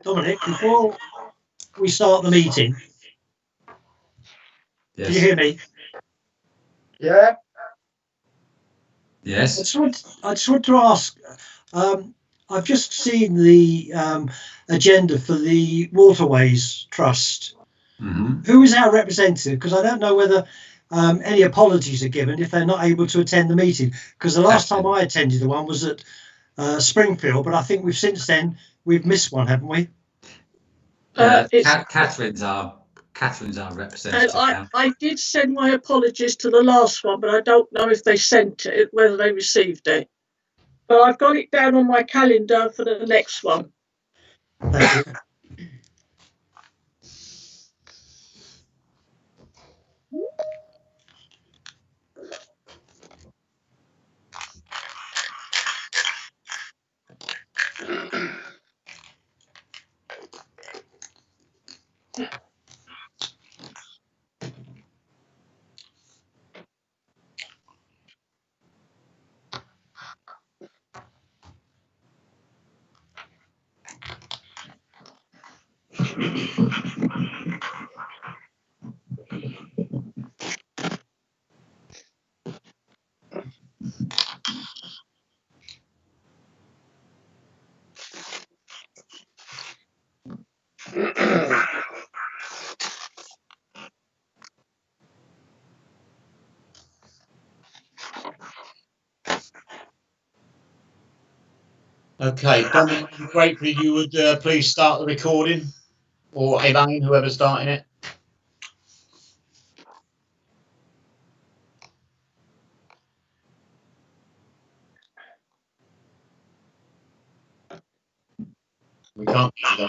Dominic, before we start the meeting, Yes. can you hear me? Yeah. Yes. I just want to ask, I've just seen the agenda for the Waterways Trust. Mm-hmm. Who is our representative? Because I don't know whether any apologies are given if they're not able to attend the meeting. Because the last time I attended the one was at Springfield, but I think we've missed one, haven't we? Catherine's our representative now. I did send my apologies to the last one, but I don't know if they sent it, whether they received it. But I've got it down on my calendar for the next one. Thank you. Okay, Dominic, it'd be great if you would please start the recording, or Elaine, whoever's starting it. We can't hear you,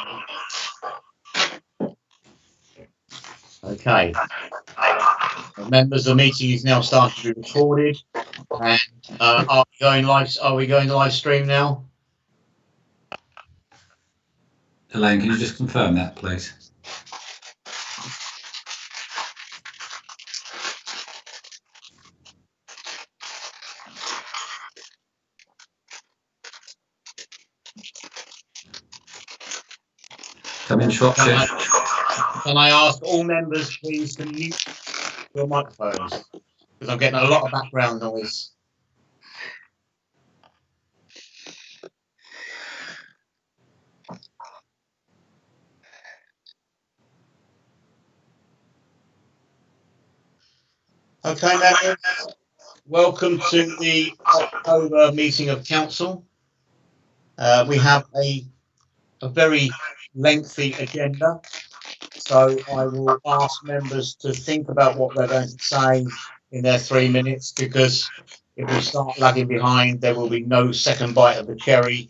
Dominic. Okay. Members, the meeting is now starting to be recorded, and are we going live stream now? Elaine, can you just confirm that, please? Come in, Shropshire. Can I ask all members, please, to mute your microphones? Because I'm getting a lot of background noise. Okay, members, welcome to the October meeting of Council. We have a very lengthy agenda, so I will ask members to think about what they're going to say in their 3 minutes, because if we start lagging behind, there will be no second bite of the cherry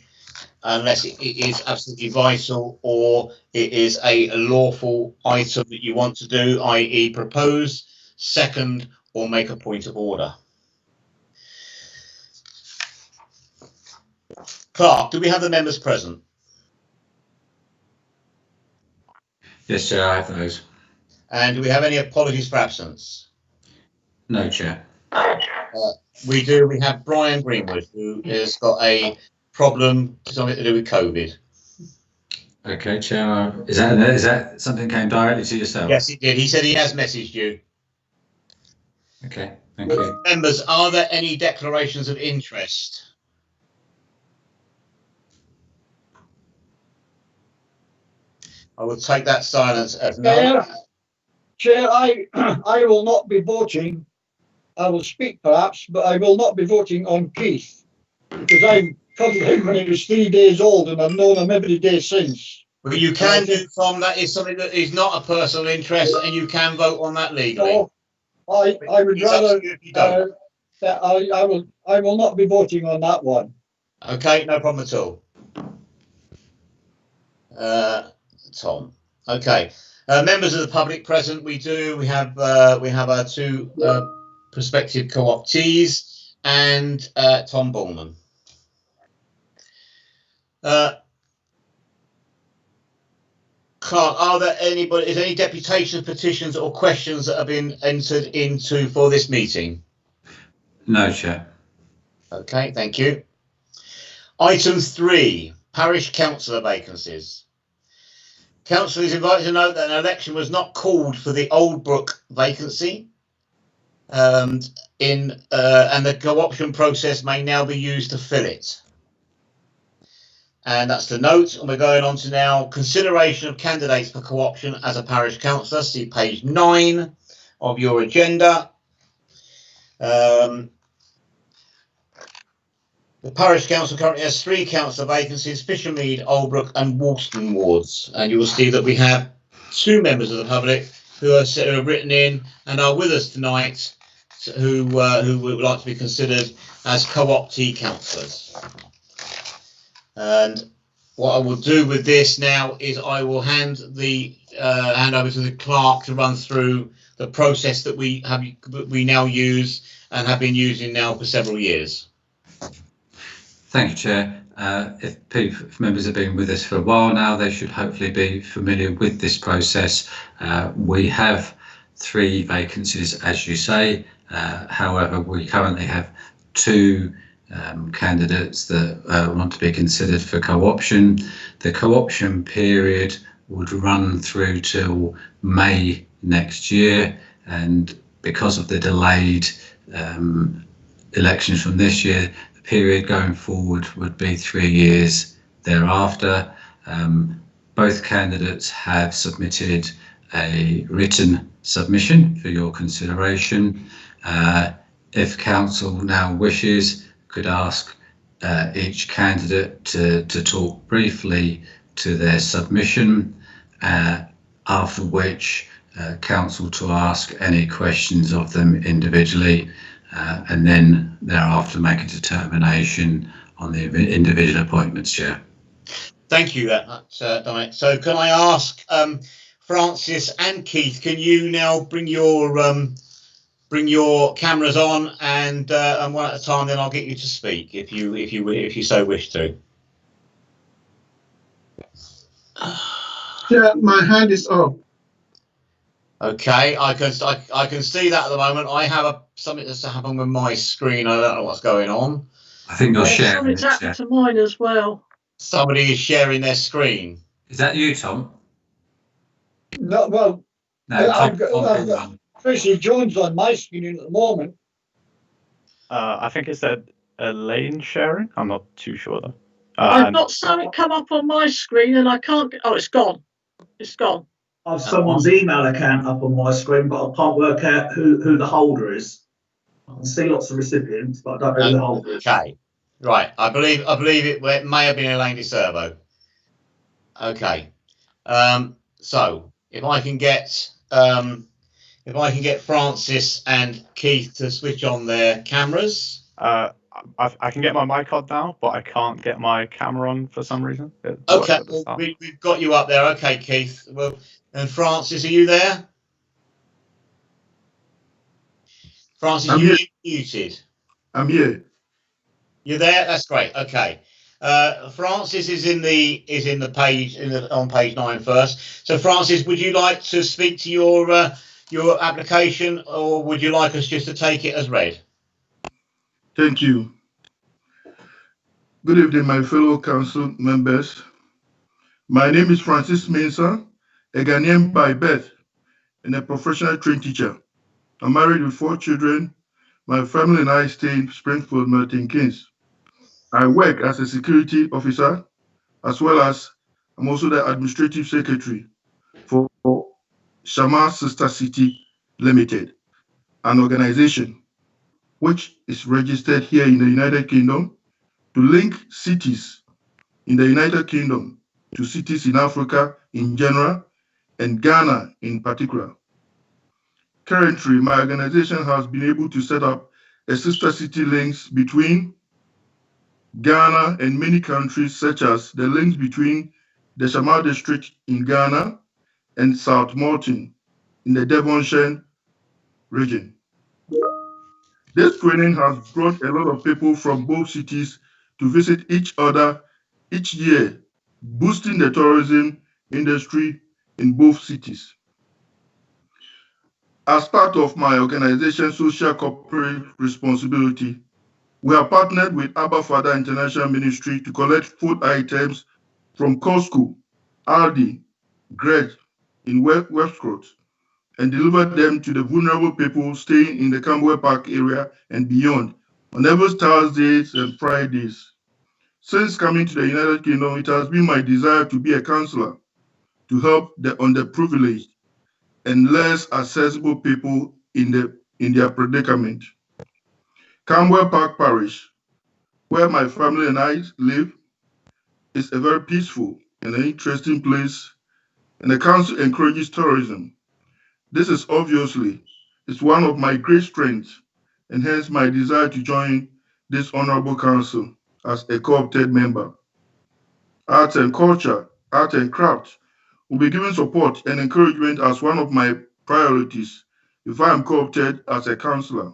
unless it is absolutely vital or it is a lawful item that you want to do, i.e. propose, second, or make a point of order. Clark, do we have the members present? Yes, Chair, I have those. And do we have any apologies for absence? No, Chair. We do. We have Brian Greenwood, who has got a problem, something to do with COVID. Okay, Chair. Is that something that came directly to yourself? Yes, he did. He said he has messaged you. Okay, thank you. Members, are there any declarations of interest? I will take that silence as no. Chair, I will not be voting. I will speak perhaps, but I will not be voting on Keith, because I cuddled him when he was 3 days old and I've known him every day since. Well, you can do, Tom. That is something that is not a personal interest, and you can vote on that legally. No, I would rather that I will not be voting on that one. Okay, no problem at all. Tom. Okay. Members of the public present, we have our two prospective co-optees and Tom Bullman. Clark, is there any deputation petitions or questions that have been entered into for this meeting? No, Chair. Okay, thank you. Item 3, parish councillor vacancies. Council is invited to note that an election was not called for the Old Brook vacancy, and the co-option process may now be used to fill it. And that's the note. And we're going on to now consideration of candidates for co-option as a parish councillor. See page 9 of your agenda. The parish council currently has 3 councillor vacancies: Fishermead, Oldbrook and Woolston wards. And you will see that we have 2 members of the public who are written in and are with us tonight, who would like to be considered as co-optee councillors. And what I will do with this now is I will hand over to the clerk to run through the process that we now use and have been using now for several years. Thank you, Chair. If members have been with us for a while now, they should hopefully be familiar with this process. We have 3 vacancies, as you say. However, we currently have 2 candidates that want to be considered for co-option. The co-option period would run through till May next year, and because of the delayed elections from this year, the period going forward would be 3 years thereafter. Both candidates have submitted a written submission for your consideration. If council now wishes, could ask each candidate to talk briefly to their submission, after which council to ask any questions of them individually, and then thereafter make a determination on the individual appointments, Chair. Thank you, Dominic. So can I ask Francis and Keith, can you now bring your cameras on and one at a time, then I'll get you to speak if you so wish to. Yeah, my hand is up. Okay, I can see that at the moment. I have something that's happened with my screen. I don't know what's going on. I think you're sharing Something's it, happened Chair. to mine as well. Somebody is sharing their screen. Is that you, Tom? No, well, No, I've Tom. got Tracy Jones on my screen at the moment. I think it said Elaine sharing. I'm not too sure though. I've got something come up on my screen and I can't get. Oh, it's gone. It's gone. I've someone's email account up on my screen, but I can't work out who the holder is. I can see lots of recipients, but I don't know who the holder is. Okay, right. I believe it may have been Elaine DeServo. Okay, so if I can get Francis and Keith to switch on their cameras. I can get my mic on now, but I can't get my camera on for some reason. Okay, well, we've got you up there. Okay, Keith. Well, and Francis, are you there? Francis, I'm you're here. muted. I'm here. You're there. That's great. Okay. Francis is on page 9 first. So, Francis, would you like to speak to your application, or would you like us just to take it as read? Thank you. Good evening, my fellow council members. My name is Francis Mensah, a Ghanaian by birth and a professional trained teacher. I'm married with 4 children. My family and I stay in Springfield, Milton Keynes. I work as a security officer, as well as I'm also the administrative secretary for Shama Sister City Limited, an organization which is registered here in the United Kingdom to link cities in the United Kingdom to cities in Africa in general and Ghana in particular. Currently, my organization has been able to set up a sister city links between Ghana and many countries, such as the links between the Shama district in Ghana and South Morton in the Devonshire region. This training has brought a lot of people from both cities to visit each other each year, boosting the tourism industry in both cities. As part of my organization's social corporate responsibility, we are partnered with Abba Father International Ministry to collect food items from Costco, Aldi, Greg in Westcourt and deliver them to the vulnerable people staying in the Campbell Park area and beyond on every Thursdays and Fridays. Since coming to the United Kingdom, it has been my desire to be a counselor to help the underprivileged and less accessible people in their predicament. Campbell Park Parish, where my family and I live, is a very peaceful and an interesting place, and the council encourages tourism. This is obviously one of my great strengths, and hence my desire to join this honorable council as a co-opted member. Arts and culture, art and craft will be given support and encouragement as one of my priorities if I am co-opted as a councillor.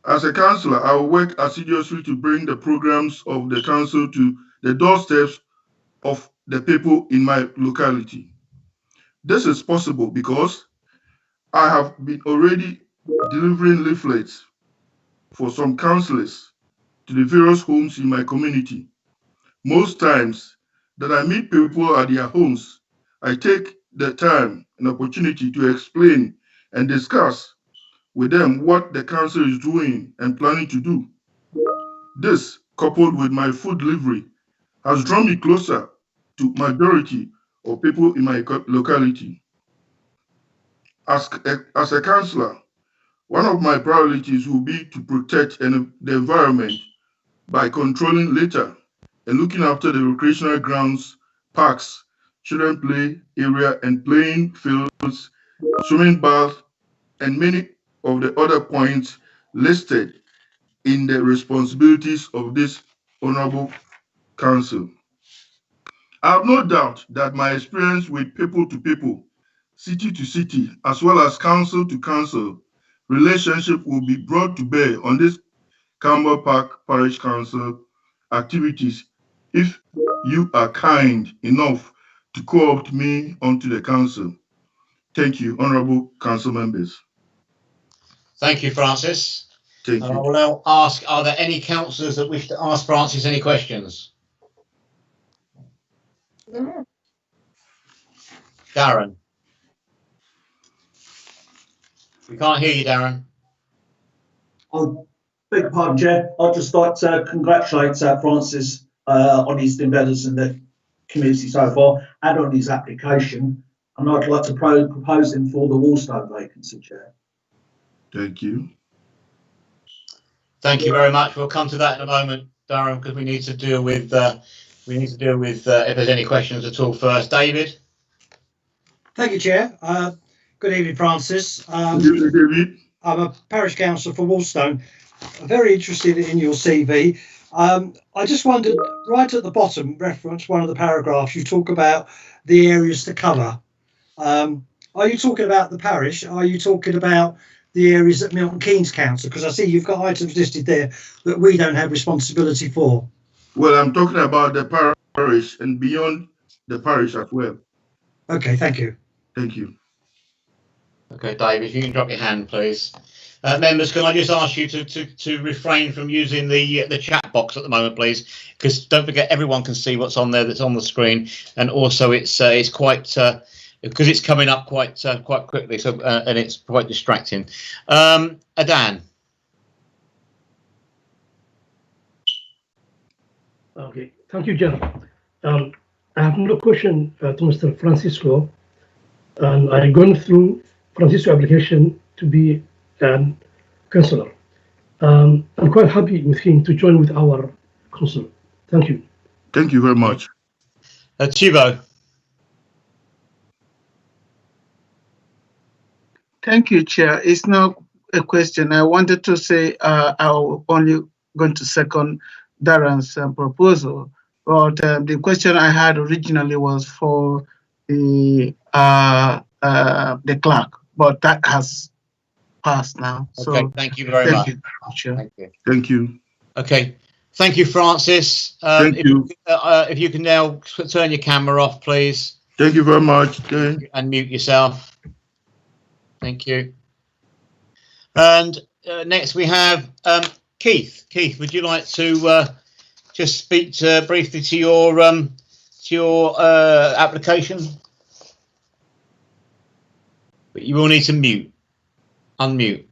As a councillor, I will work assiduously to bring the programs of the council to the doorsteps of the people in my locality. This is possible because I have been already delivering leaflets for some councillors to the various homes in my community. Most times that I meet people at their homes, I take the time and opportunity to explain and discuss with them what the council is doing and planning to do. This, coupled with my food delivery, has drawn me closer to majority of people in my locality. As a councillor, one of my priorities will be to protect the environment by controlling litter and looking after the recreational grounds, parks, children play area and playing fields, swimming baths, and many of the other points listed in the responsibilities of this honorable council. I have no doubt that my experience with people to people, city to city, as well as council to council relationship will be brought to bear on this Campbell Park Parish Council activities if you are kind enough to co-opt me onto the council. Thank you, honorable council members. Thank you, Francis. Thank I you. will now ask, are there any councillors that wish to ask Francis any questions? Darren. We can't hear you, Darren. Oh, beg your pardon, Chair. I'd just like to congratulate Francis on his endeavours in the community so far and on his application. And I'd like to propose him for the Wallstone vacancy, Chair. Thank you. Thank you very much. We'll come to that in a moment, Darren, because we need to deal with if there's any questions at all first. David. Thank you, Chair. Good evening, Francis. Good evening, David. I'm a parish councillor for Wallstone. I'm very interested in your CV. I just wondered, right at the bottom, reference one of the paragraphs, you talk about the areas to cover. Are you talking about the parish? Are you talking about the areas that Milton Keynes Council? Because I see you've got items listed there that we don't have responsibility for. Well, I'm talking about the parish and beyond the parish as well. Okay, thank you. Thank you. Okay, David, if you can drop your hand, please. Members, can I just ask you to refrain from using the chat box at the moment, please? Because don't forget, everyone can see what's on there that's on the screen, and also it's quite because it's coming up quite quickly, so and it's quite distracting. Adan. Okay, thank you, John. I have no question to Mr. Francisco, and I'm going through Francisco application to be a councillor. I'm quite happy with him to join with our council. Thank you. Thank you very much. Thibault. Thank you, Chair. It's not a question. I wanted to say I'm only going to second Darren's proposal, but the question I had originally was for the clerk, but that has passed now. So Okay, thank you very much. Thank you. Thank you. Okay, thank you, Francis. Thank you. If you can now turn your camera off, please. Thank you very much. Okay. And mute yourself. Thank you. And next we have Keith. Keith, would you like to just speak briefly to your application? But you will need to unmute.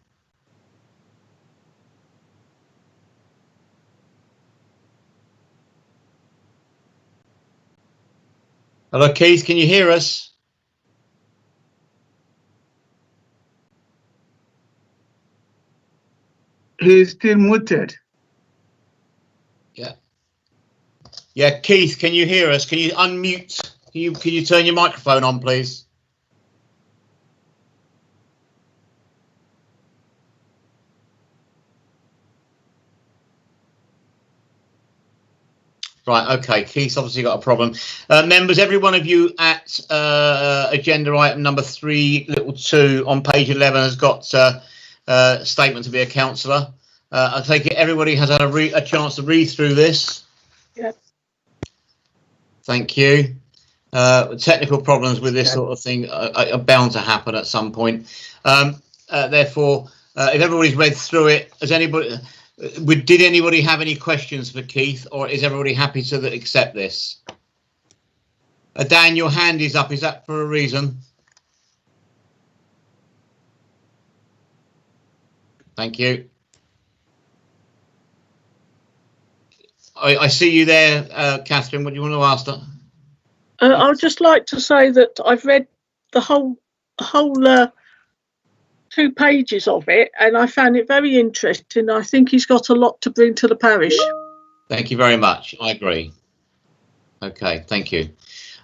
Hello, Keith, can you hear us? He's still muted. Yeah, Keith, can you hear us? Can you unmute? Can you turn your microphone on, please? Right, okay, Keith's obviously got a problem. Members, every one of you at agenda item number 3(2) on page 11 has got a statement to be a councillor. I take it everybody has had a chance to read through this. Yeah. Thank you. Technical problems with this sort of thing are bound to happen at some point. Therefore, if everybody's read through it, did anybody have any questions for Keith, or is everybody happy to accept this? Dan, your hand is up. Is that for a reason? Thank you. I see you there, Catherine. What do you want to ask them? I'd just like to say that I've read the whole 2 pages of it, and I found it very interesting. I think he's got a lot to bring to the parish. Thank you very much. I agree. Okay, thank you.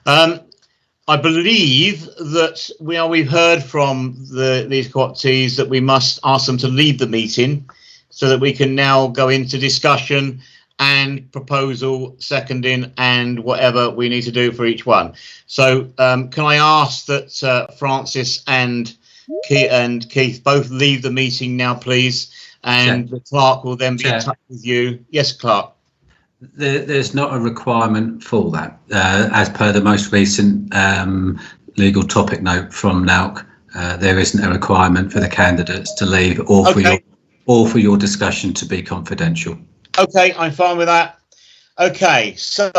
I believe that we've heard from these co-optees that we must ask them to leave the meeting so that we can now go into discussion and proposal, seconding, and whatever we need to do for each one. So can I ask that Francis and Keith both leave the meeting now, please, and the clerk will then be in touch with you. Yes, clerk. There's not a requirement for that. As per the most recent legal topic note from NALC, there isn't a requirement for the candidates to leave or for your discussion to be confidential. Okay, I'm fine with that. Okay, so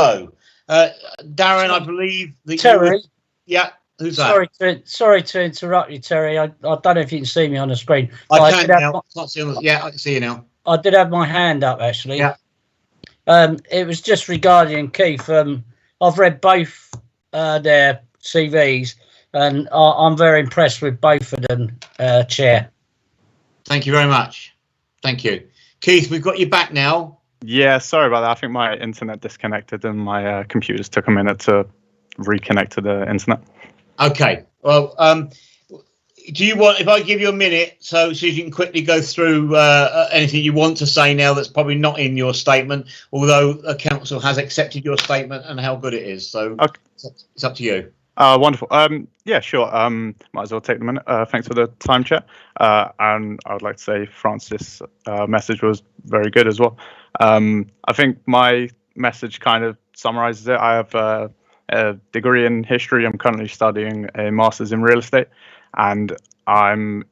Darren, I believe that Terry. Yeah, who's that? Sorry to interrupt you, Terry. I don't know if you can see me on the screen. I can now. Yeah, I can see you now. I did have my hand up actually. Yeah. It was just regarding Keith. I've read both their CVs, and I'm very impressed with both of them, Chair. Thank you very much. Thank you. Keith, we've got you back now. Yeah, sorry about that. I think my internet disconnected and my computers took a minute to reconnect to the internet. Okay. Well, do you want, if I give you a minute so you can quickly go through anything you want to say now that's probably not in your statement, although the council has accepted your statement and how good it is. So okay. It's up to you. Wonderful. Yeah, sure. Might as well take the minute. Thanks for the time, Chair. And I would like to say Francis' message was very good as well. I think my message kind of summarizes it. I have a degree in history. I'm currently studying a master's in real estate, and I'm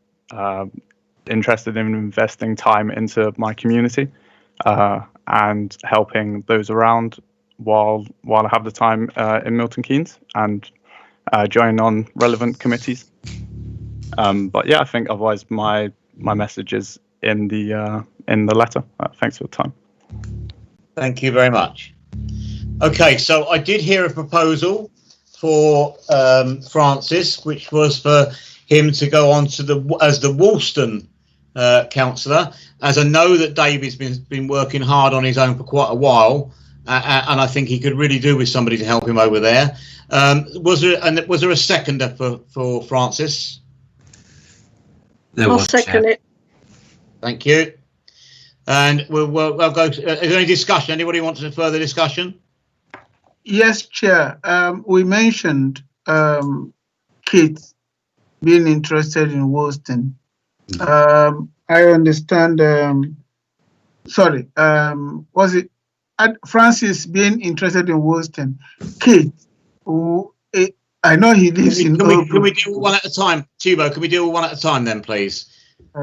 interested in investing time into my community and helping those around while I have the time in Milton Keynes, and join on relevant committees. But yeah, I think otherwise my message is in the letter. Thanks for the time. Thank you very much. Okay, so I did hear a proposal for Francis, which was for him to go on to as the Woolston councillor, as I know that David's been working hard on his own for quite a while, and I think he could really do with somebody to help him over there. Was there a seconder for Francis? I'll second it. Thank you. And we'll go. Is there any discussion? Anybody want to further discussion? Yes, Chair. We mentioned Keith being interested in Woolston. I understand. Sorry. Was it Francis being interested in Woolston? Keith, I know he lives in. Can we deal one at a time, Tubo? Can we deal with one at a time then, please?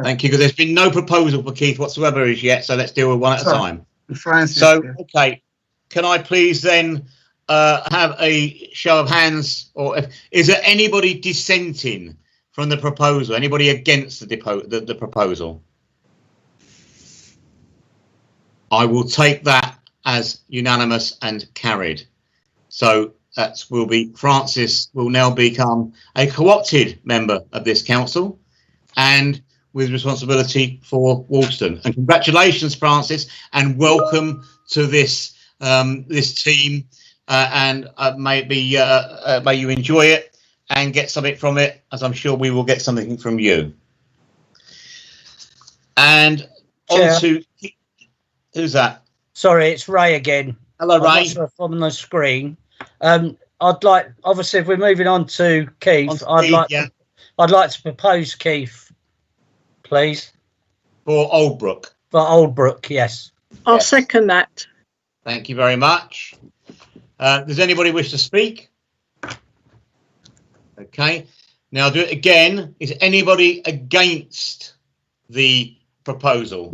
Thank you, because there's been no proposal for Keith whatsoever as yet, so let's deal with one at a time. Francis. So, okay, can I please then have a show of hands, or is there anybody dissenting from the proposal? Anybody against the proposal? I will take that as unanimous and carried. So that will be Francis will now become a co-opted member of this council and with responsibility for Wolston. And congratulations, Francis, and welcome to this this team. And may you enjoy it and get something from it, as I'm sure we will get something from you. And Chair. on to who's that? Sorry, it's Ray again. Hello, I'm Ray. not sure if I'm on the screen. I'd like, obviously, if we're moving on to Keith, I'd like to propose Keith, please. For Oldbrook. For Oldbrook, yes. I'll second that. Thank you very much. Does anybody wish to speak? Okay. Now I'll do it again. Is anybody against the proposal?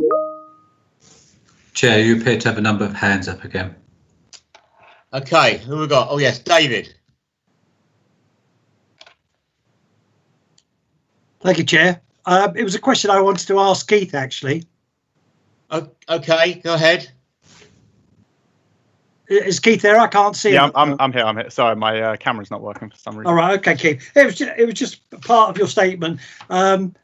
Chair, you appear to have a number of hands up again. Okay, who we got? Oh yes, David. Thank you, Chair. It was a question I wanted to ask Keith, actually. Okay, go ahead. Is Keith there? I can't see him. I'm here. I'm here. Sorry, my camera's not working for some reason. All right, okay, Keith. It was just part of your statement. And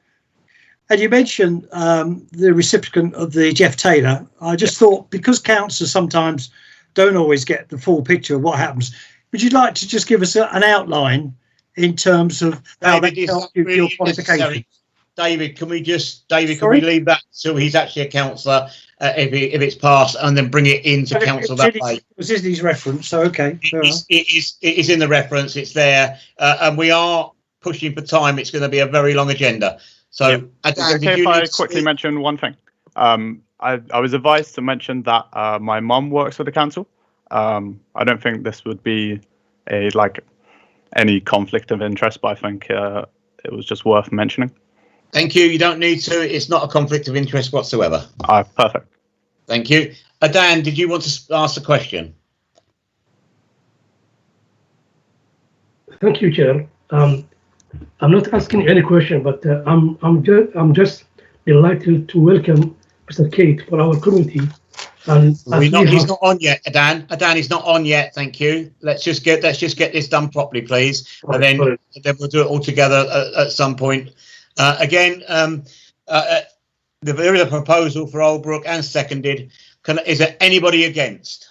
you mentioned the recipient of the Jeff Taylor. I just thought, because councillors sometimes don't always get the full picture of what happens, would you like to just give us an outline in terms of how that helps you with your qualification? David, can we leave that till he's actually a councillor, if it's passed, and then bring it into council that way? It was in his reference, so okay. It is in the reference, it's there, and we are pushing for time. It's going to be a very long agenda. So, yeah. Okay, if I quickly mention one thing. I was advised to mention that my mum works for the council. I don't think this would be any conflict of interest, but I think it was just worth mentioning. Thank you. You don't need to. It's not a conflict of interest whatsoever. Perfect. Thank you. Dan, did you want to ask a question? Thank you, Chair. I'm not asking any question, but I'm just delighted to welcome Mr. Kate for our community. And he's not on yet, Dan. Dan is not on yet. Thank you. Let's just get this done properly, please, and then we'll do it all together at some point. Again, there is a proposal for Oldbrook and seconded. Is there anybody against?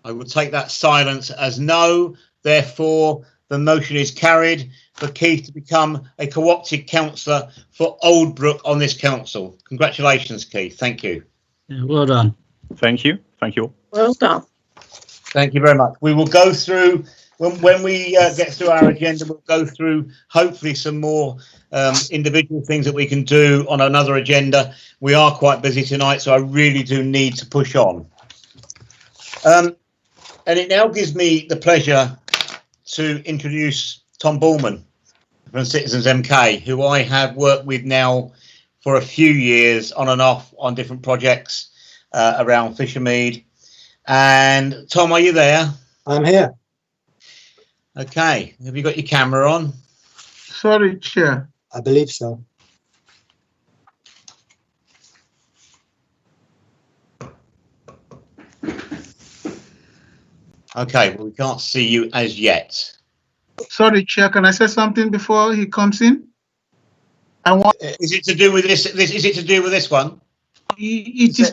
I will take that silence as no. Therefore, the motion is carried for Keith to become a co-opted councillor for Oldbrook on this council. Congratulations, Keith. Thank you. Yeah, well done. Thank you. Thank you. Well done. Thank you very much. We will go through, when we get through our agenda, we'll go through hopefully some more individual things that we can do on another agenda. We are quite busy tonight, so I really do need to push on. And it now gives me the pleasure to introduce Tom Bullman from Citizens MK, who I have worked with now for a few years on and off on different projects around Fishermead. And Tom, are you there? I'm here. Okay. Have you got your camera on? Sorry, Chair. I believe so. Okay, well, we can't see you as yet. Sorry, Chair. Can I say something before he comes in? Is it to do with this? Is it to do with this one? It is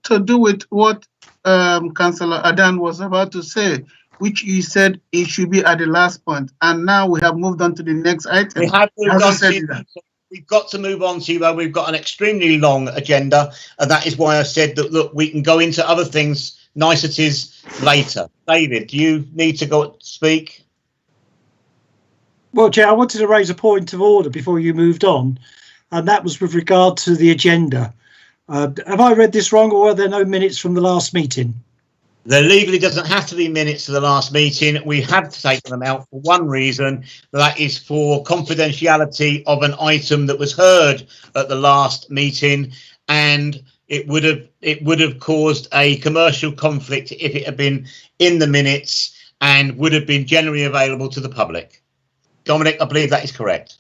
to do with what Councillor Adan was about to say, which he said it should be at the last point, and now we have moved on to the next item. We have moved on to that. We've got to move on to, we've got an extremely long agenda, and that is why I said that, look, we can go into other things, niceties later. David, do you need to go speak? Well, Chair, I wanted to raise a point of order before you moved on, and that was with regard to the agenda. Have I read this wrong, or are there no minutes from the last meeting? There legally doesn't have to be minutes to the last meeting. We have taken them out for one reason, that is for confidentiality of an item that was heard at the last meeting, and it would have caused a commercial conflict if it had been in the minutes and would have been generally available to the public. Dominic, I believe that is correct.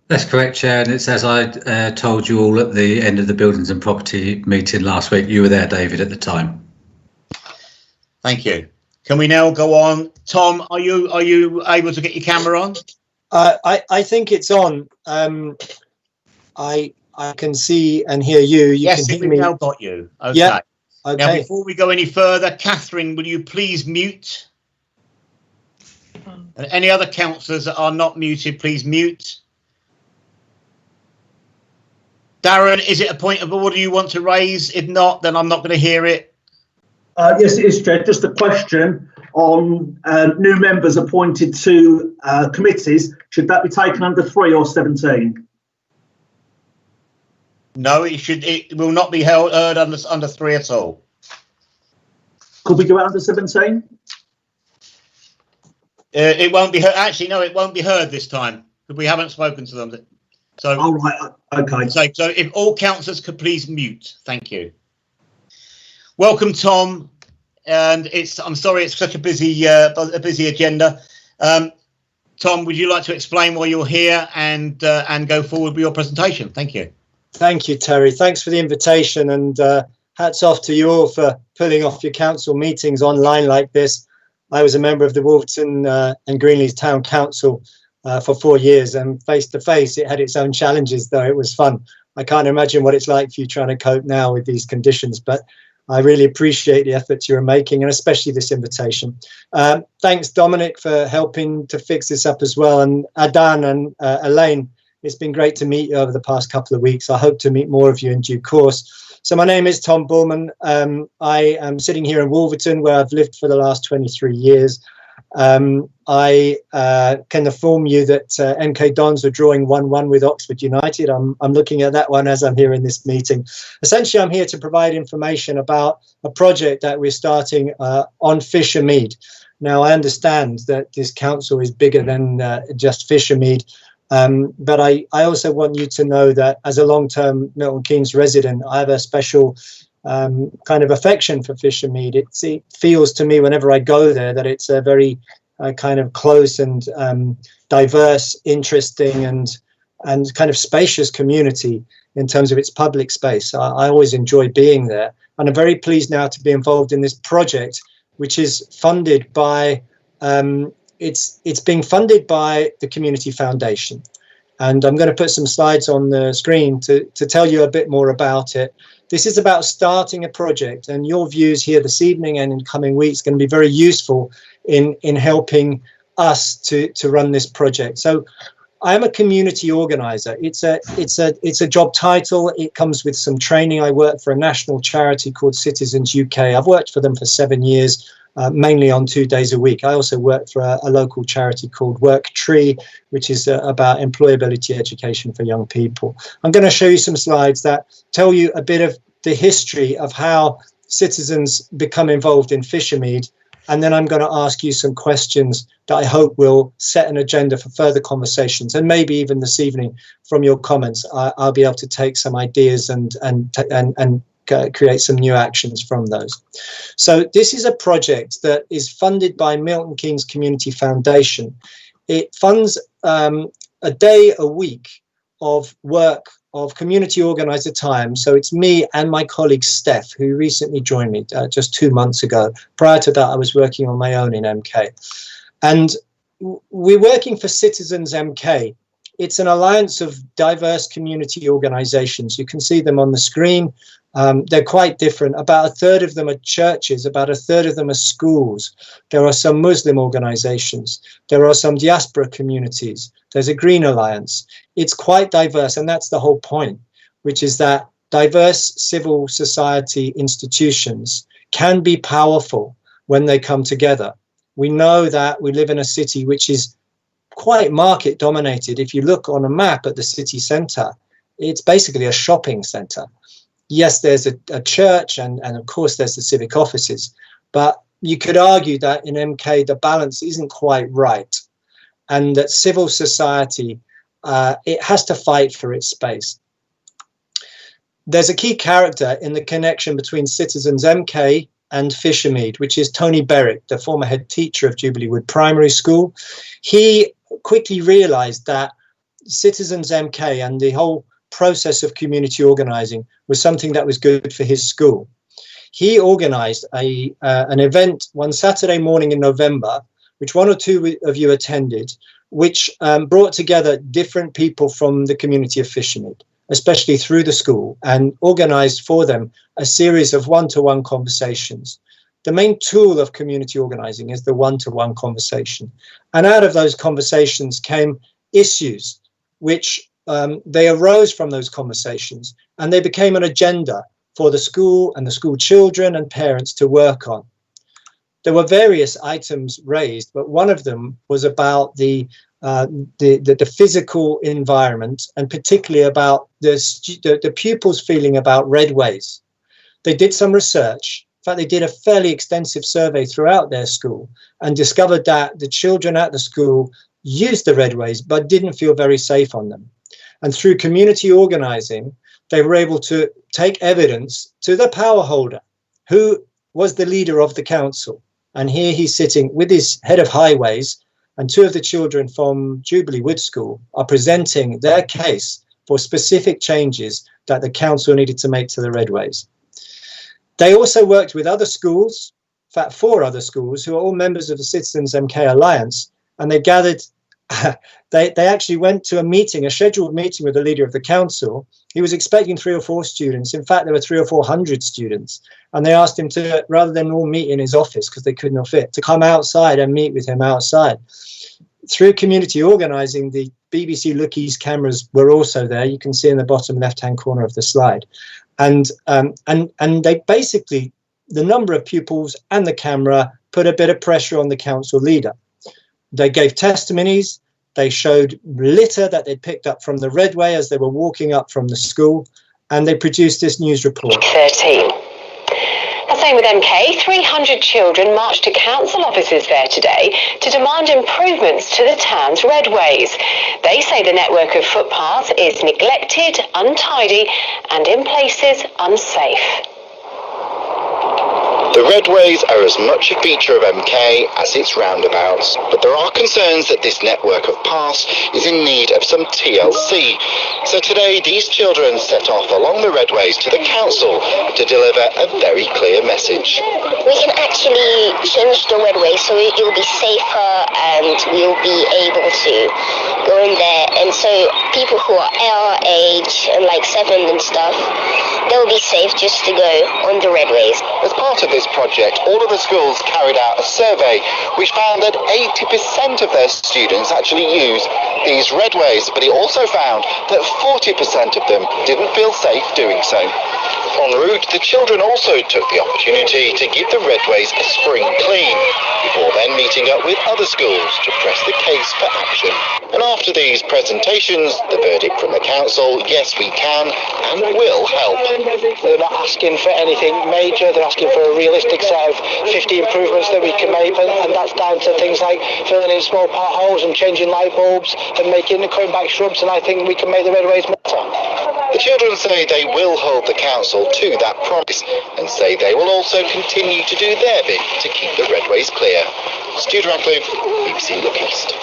That's correct, Chair, and it's as I told you all at the end of the Buildings and Property meeting last week. You were there, David, at the time. Thank you. Can we now go on? Tom, are you able to get your camera on? I think it's on. I can see and hear you. Yes, can hear we've me. now got you. Okay. Yeah. Okay. Now, before we go any further, Catherine, will you please mute? And any other councillors that are not muted, please mute. Darren, is it a point of order you want to raise? If not, then I'm not going to hear it. Yes, it is, Chair. Just a question on new members appointed to committees. Should that be taken under 3 or 17? No, it will not be heard under 3 at all. Could we go out under 17? It won't be heard. Actually, no, it won't be heard this time because we haven't spoken to them. So, all right, okay. So if all councillors could please mute, thank you. Welcome, Tom. And I'm sorry, it's such a busy agenda. Tom, would you like to explain why you're here and go forward with your presentation? Thank you. Thank you, Terry. Thanks for the invitation, and hats off to you all for pulling off your council meetings online like this. I was a member of the Wolverton and Greenleys Town Council for 4 years, and face to face, it had its own challenges, though it was fun. I can't imagine what it's like for you trying to cope now with these conditions, but I really appreciate the efforts you're making, and especially this invitation. Thanks, Dominic, for helping to fix this up as well, and Adan and Elaine. It's been great to meet you over the past couple of weeks. I hope to meet more of you in due course. So my name is Tom Bullman. I am sitting here in Wolverton, where I've lived for the last 23 years. I can inform you that MK Dons are drawing 1-1 with Oxford United. I'm looking at that one as I'm here in this meeting. Essentially, I'm here to provide information about a project that we're starting on Fisher Mead. Now, I understand that this council is bigger than just Fisher Mead. But I also want you to know that as a long-term Milton Keynes resident, I have a special kind of affection for Fisher Mead. It feels to me whenever I go there that it's a very kind of close and diverse, interesting and kind of spacious community in terms of its public space. I always enjoy being there, and I'm very pleased now to be involved in this project, which is funded by it's being funded by the Community Foundation. And I'm going to put some slides on the screen to tell you a bit more about it. This is about starting a project, and your views here this evening and in coming weeks are going to be very useful in helping us to run this project. So I am a community organizer. It's a job title. It comes with some training. I work for a national charity called Citizens UK. I've worked for them for 7 years. Mainly on 2 days a week. I also work for a local charity called Work Tree, which is about employability education for young people. I'm going to show you some slides that tell you a bit of the history of how citizens become involved in Fisher Mead, and then I'm going to ask you some questions that I hope will set an agenda for further conversations, and maybe even this evening from your comments I'll be able to take some ideas and create some new actions from those. So this is a project that is funded by Milton Keynes Community Foundation. It funds a day a week of work of community organizer time. So it's me and my colleague Steph, who recently joined me just 2 months ago. Prior to that, I was working on my own in MK. And we're working for Citizens MK. It's an alliance of diverse community organizations. You can see them on the screen. They're quite different. About a third of them are churches, about a third of them are schools. There are some Muslim organizations. There are some diaspora communities. There's a Green Alliance. It's quite diverse, and that's the whole point, which is that diverse civil society institutions can be powerful when they come together. We know that we live in a city which is quite market dominated. If you look on a map at the city centre, it's basically a shopping centre. Yes, there's a church and of course there's the civic offices, but you could argue that in MK the balance isn't quite right, and that civil society, it has to fight for its space. there's a key character in the connection between Citizens MK and Fishermead, which is Tony Berwick, the former head teacher of Jubilee Wood Primary School. He quickly realised that Citizens MK and the whole process of community organising was something that was good for his school. He organised an event one Saturday morning in November, which one or two of you attended, which brought together different people from the community of Fishermead, especially through the school, and organised for them a series of one-to-one conversations. The main tool of community organising is the one-to-one conversation. And out of those conversations came issues which they arose from those conversations, and they became an agenda for the school and the school children and parents to work on. There were various items raised, but one of them was about the physical environment, and particularly about the pupils' feeling about redways. They did some research. In fact, they did a fairly extensive survey throughout their school and discovered that the children at the school used the redways but didn't feel very safe on them. And through community organising, they were able to take evidence to the power holder, who was the leader of the council. And here he's sitting with his head of highways, and two of the children from Jubilee Wood School are presenting their case for specific changes that the council needed to make to the redways. They also worked with other schools, in fact 4 other schools, who are all members of the Citizens MK Alliance, and they gathered, they actually went to a meeting, a scheduled meeting with the leader of the council. He was expecting 3 or 4 students. In fact, there were 300 or 400 students. And they asked him to, rather than all meet in his office because they couldn't fit, to come outside and meet with him outside. Through community organising, the BBC Lookies cameras were also there. You can see in the bottom left-hand corner of the slide. And they basically, the number of pupils and the camera put a bit of pressure on the council leader. They gave testimonies. They showed litter that they'd picked up from the redway as they were walking up from the school, and they produced this news report. 13. The same with MK, 300 children marched to council offices there today to demand improvements to the town's redways. They say the network of footpaths is neglected, untidy, and in places unsafe. The redways are as much a feature of MK as its roundabouts, but there are concerns that this network of paths is in need of some TLC. So today these children set off along the redways to the council to deliver a very clear message. We can actually change the redway so it will be safer and we'll be able to go in there. And so people who are our age and like 7 and stuff, they'll be safe just to go on the redways. As part of this project, all of the schools carried out a survey which found that 80% of their students actually use these redways, but it also found that 40% of them didn't feel safe doing so. En route, the children also took the opportunity to give the redways a spring clean, before then meeting up with other schools to press the case for action. And after these presentations, the verdict from the council, yes we can and will help. They're not asking for anything major, they're asking for a realistic set of 50 improvements that we can make, and that's down to things like filling in small potholes and changing light bulbs and cutting back shrubs, and I think we can make the redways better. The children say they will hold the council to that promise and say they will also continue to do their bit to keep the redways clear. Stu Radcliffe, BBC Look East.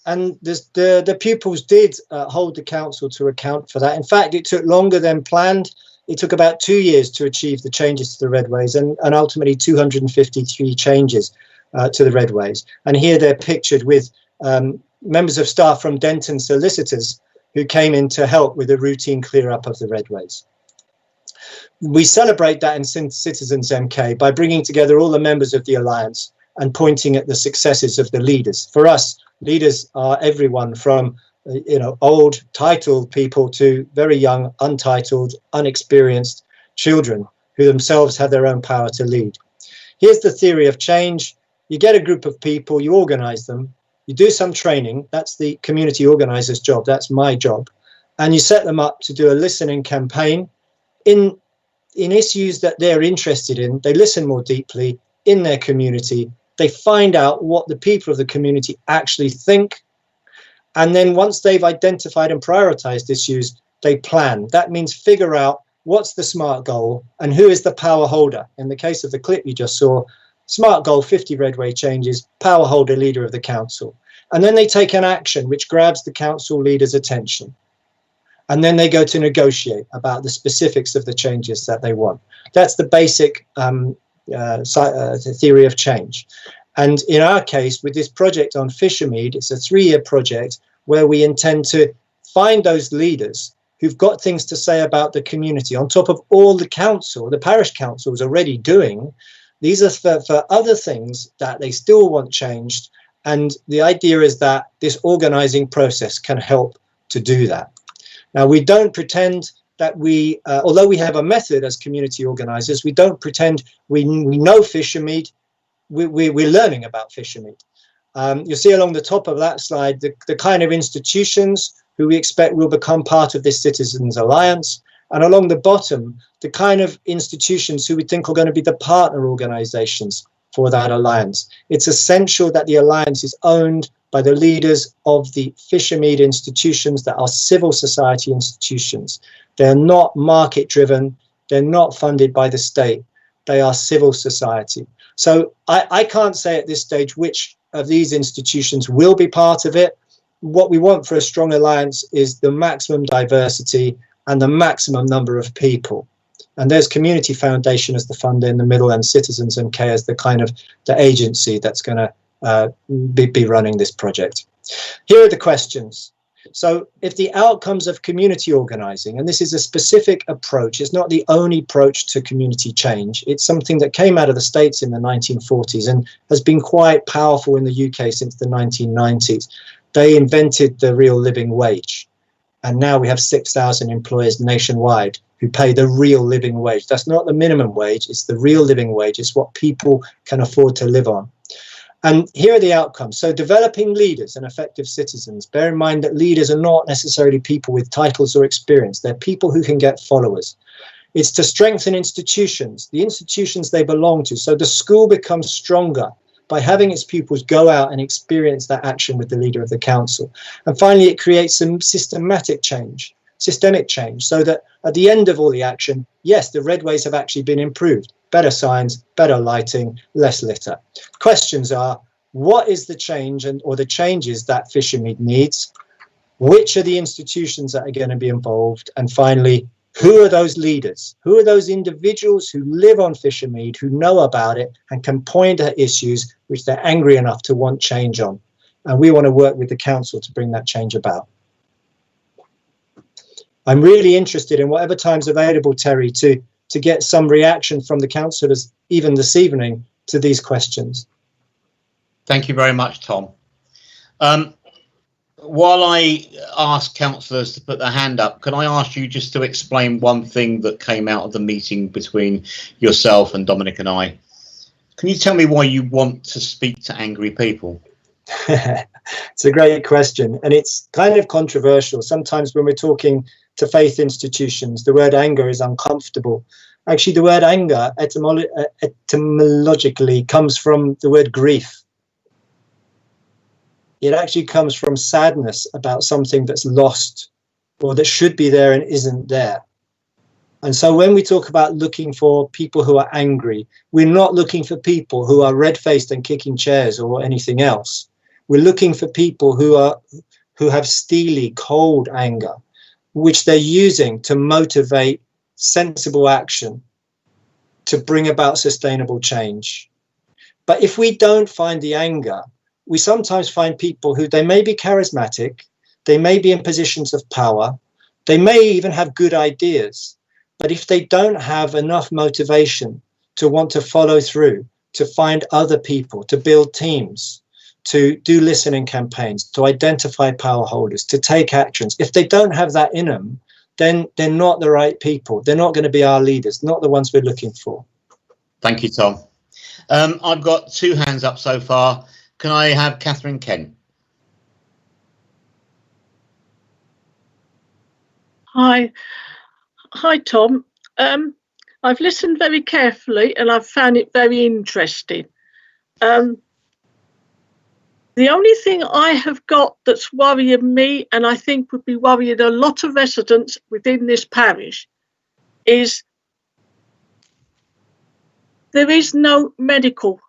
And the pupils did hold the council to account for that. In fact, it took longer than planned. It took about 2 years to achieve the changes to the redways, and ultimately 253 changes to the redways. And here they're pictured with members of staff from Denton Solicitors who came in to help with the routine clear up of the redways. We celebrate that in Citizens MK by bringing together all the members of the Alliance and pointing at the successes of the leaders. For us, leaders are everyone from old titled people to very young, untitled, unexperienced children who themselves have their own power to lead. Here's the theory of change. You get a group of people, you organize them, you do some training. That's the community organizer's job. That's my job. And you set them up to do a listening campaign in issues that they're interested in. They listen more deeply in their community. They find out what the people of the community actually think. And then once they've identified and prioritized issues, they plan. That means figure out what's the SMART goal and who is the power holder. In the case of the clip you just saw, SMART goal, 50 Redway changes, power holder, leader of the council. And then they take an action which grabs the council leader's attention. And then they go to negotiate about the specifics of the changes that they want. That's the basic theory of change. And in our case, with this project on Fishermead, it's a 3-year project where we intend to find those leaders who've got things to say about the community on top of all the parish council is already doing. These are for other things that they still want changed. And the idea is that this organizing process can help to do that. Now, we don't pretend that although we have a method as community organizers, we don't pretend we know Fishermead. We're learning about Fishermead. You'll see along the top of that slide the kind of institutions who we expect will become part of this Citizens Alliance, and along the bottom, the kind of institutions who we think are going to be the partner organizations for that alliance. It's essential that the alliance is owned by the leaders of the Fishermead institutions that are civil society institutions. They're not market-driven, they're not funded by the state, they are civil society. So I can't say at this stage which of these institutions will be part of it. What we want for a strong alliance is the maximum diversity and the maximum number of people. And there's Community Foundation as the funder in the middle, and Citizens MK as the kind of the agency that's going to be running this project. Here are the questions. So if the outcomes of community organizing, and this is a specific approach, it's not the only approach to community change, it's something that came out of the States in the 1940s and has been quite powerful in the UK since the 1990s. They invented the real living wage. And now we have 6,000 employers nationwide who pay the real living wage. That's not the minimum wage, it's the real living wage. It's what people can afford to live on. And here are the outcomes. So developing leaders and effective citizens. Bear in mind that leaders are not necessarily people with titles or experience. They're people who can get followers. It's to strengthen institutions, the institutions they belong to. So the school becomes stronger by having its pupils go out and experience that action with the leader of the council. And finally, it creates some systemic change, so that at the end of all the action, yes, the redways have actually been improved. Better signs, better lighting, less litter. Questions are, what is the change or the changes that Fishermead needs? Which are the institutions that are going to be involved? And finally, who are those leaders? Who are those individuals who live on Fishermead, who know about it and can point at issues which they're angry enough to want change on? And we want to work with the council to bring that change about. I'm really interested in whatever time's available, Terry, to get some reaction from the councillors, even this evening, to these questions. Thank you very much, Tom. While I ask councillors to put their hand up, can I ask you just to explain one thing that came out of the meeting between yourself and Dominic and I? Can you tell me why you want to speak to angry people? It's a great question, and it's kind of controversial. Sometimes when we're talking to faith institutions, the word anger is uncomfortable. Actually, the word anger etymologically comes from the word grief. It actually comes from sadness about something that's lost or that should be there and isn't there. And so when we talk about looking for people who are angry, we're not looking for people who are red-faced and kicking chairs or anything else. We're looking for people who have steely, cold anger, which they're using to motivate sensible action to bring about sustainable change. But if we don't find the anger, we sometimes find people who they may be charismatic, they may be in positions of power, they may even have good ideas, but if they don't have enough motivation to want to follow through, to find other people, to build teams, to do listening campaigns, to identify power holders, to take actions, if they don't have that in them, then they're not the right people. They're not going to be our leaders, not the ones we're looking for. Thank you, Tom. I've got 2 hands up so far. Can I have Catherine Kent? Hi, Tom. I've listened very carefully and I've found it very interesting. The only thing I have got that's worrying me, and I think would be worrying a lot of residents within this parish, is there is no medical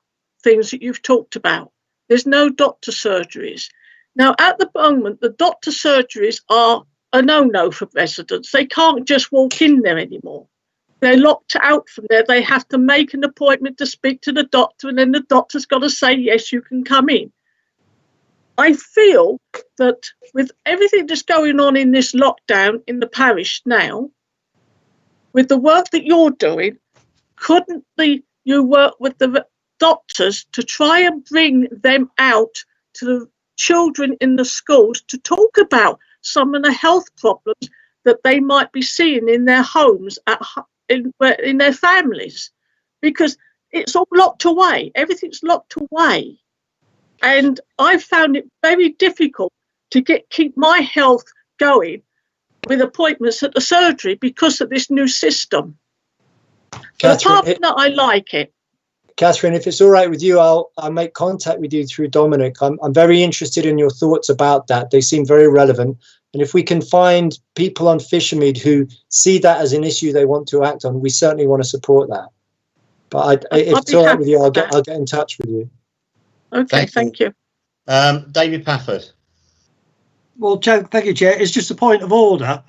things that you've talked about. There's no doctor surgeries. Now, at the moment, the doctor surgeries are a no-no for residents. They can't just walk in there anymore. They're locked out from there. They have to make an appointment to speak to the doctor, and then the doctor's got to say, yes, you can come in. I feel that with everything that's going on in this lockdown in the parish now, with the work that you're doing, couldn't you work with the doctors to try and bring them out to the children in the schools to talk about some of the health problems that they might be seeing in their homes, in their families? Because it's all locked away. Everything's locked away. And I found it very difficult to keep my health going with appointments at the surgery because of this new system. Apart from that, I like it. Catherine, if it's all right with you, I'll make contact with you through Dominic. I'm very interested in your thoughts about that. They seem very relevant. And if we can find people on Fishermead who see that as an issue they want to act on, we certainly want to support that. But if it's all right with you, I'll get in touch with you. Okay, thank you. David Pafford. Well, thank you, Chair. It's just a point of order.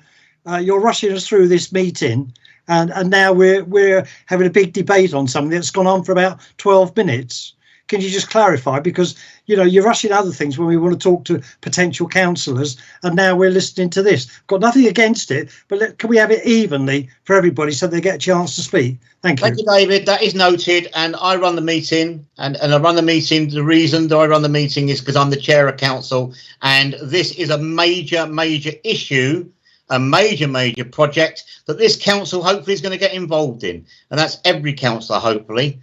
You're rushing us through this meeting, and now we're having a big debate on something that's gone on for about 12 minutes. Can you just clarify? Because, you know, you're rushing other things when we want to talk to potential councillors, and now we're listening to this. Got nothing against it, but can we have it evenly for everybody so they get a chance to speak? Thank you. Thank you, David. That is noted, and I run the meeting, and I run the meeting. The reason that I run the meeting is because I'm the chair of council, and this is a major issue, a major project that this council hopefully is going to get involved in, and that's every councillor, hopefully.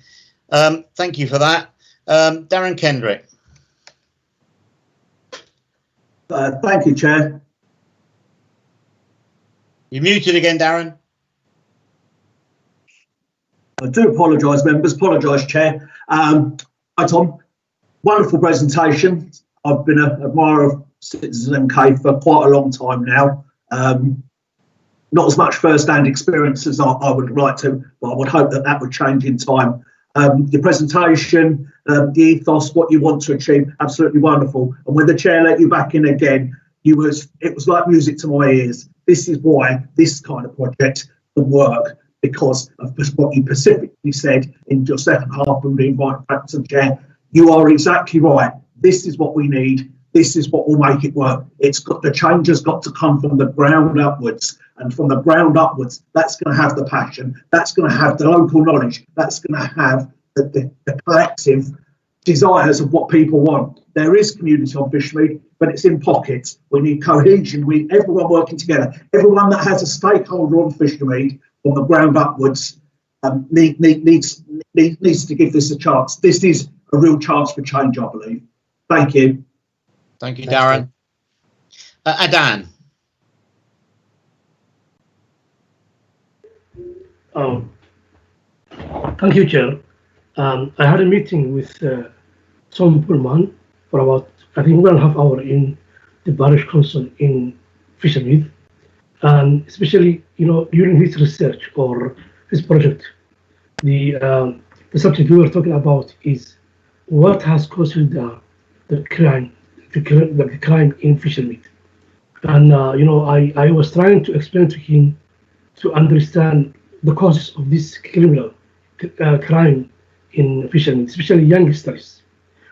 Thank you for that. Darren Kendrick. Thank you, Chair. You're muted again, Darren. I do apologise, members. Apologise, Chair. Hi, Tom. Wonderful presentation. I've been an admirer of Citizen MK for quite a long time now. Not as much first-hand experience as I would like to, but I would hope that would change in time. Your presentation, the ethos, what you want to achieve, absolutely wonderful. And when the chair let you back in again, it was like music to my ears. This is why this kind of project can work, because of what you specifically said in your second half and being invited back to the chair. You are exactly right. This is what we need. This is what will make it work. The change has got to come from the ground upwards. And from the ground upwards, that's going to have the passion. That's going to have the local knowledge. That's going to have the collective desires of what people want. There is community on Fishermead, but it's in pockets. We need cohesion. We need everyone working together. Everyone that has a stakeholder on Fishermead from the ground upwards needs to give this a chance. This is a real chance for change, I believe. Thank you. Thank you, Darren. Adan. Thank you, Chair. I had a meeting with Tom Pullman for about, I think, 1.5 hours in the Parish Council in Fishermead, and especially, you know, during his research or his project, the subject we were talking about is what has caused the crime in Fishermead. And you know, I was trying to explain to him to understand the causes of this criminal crime in Fishermead, especially youngsters.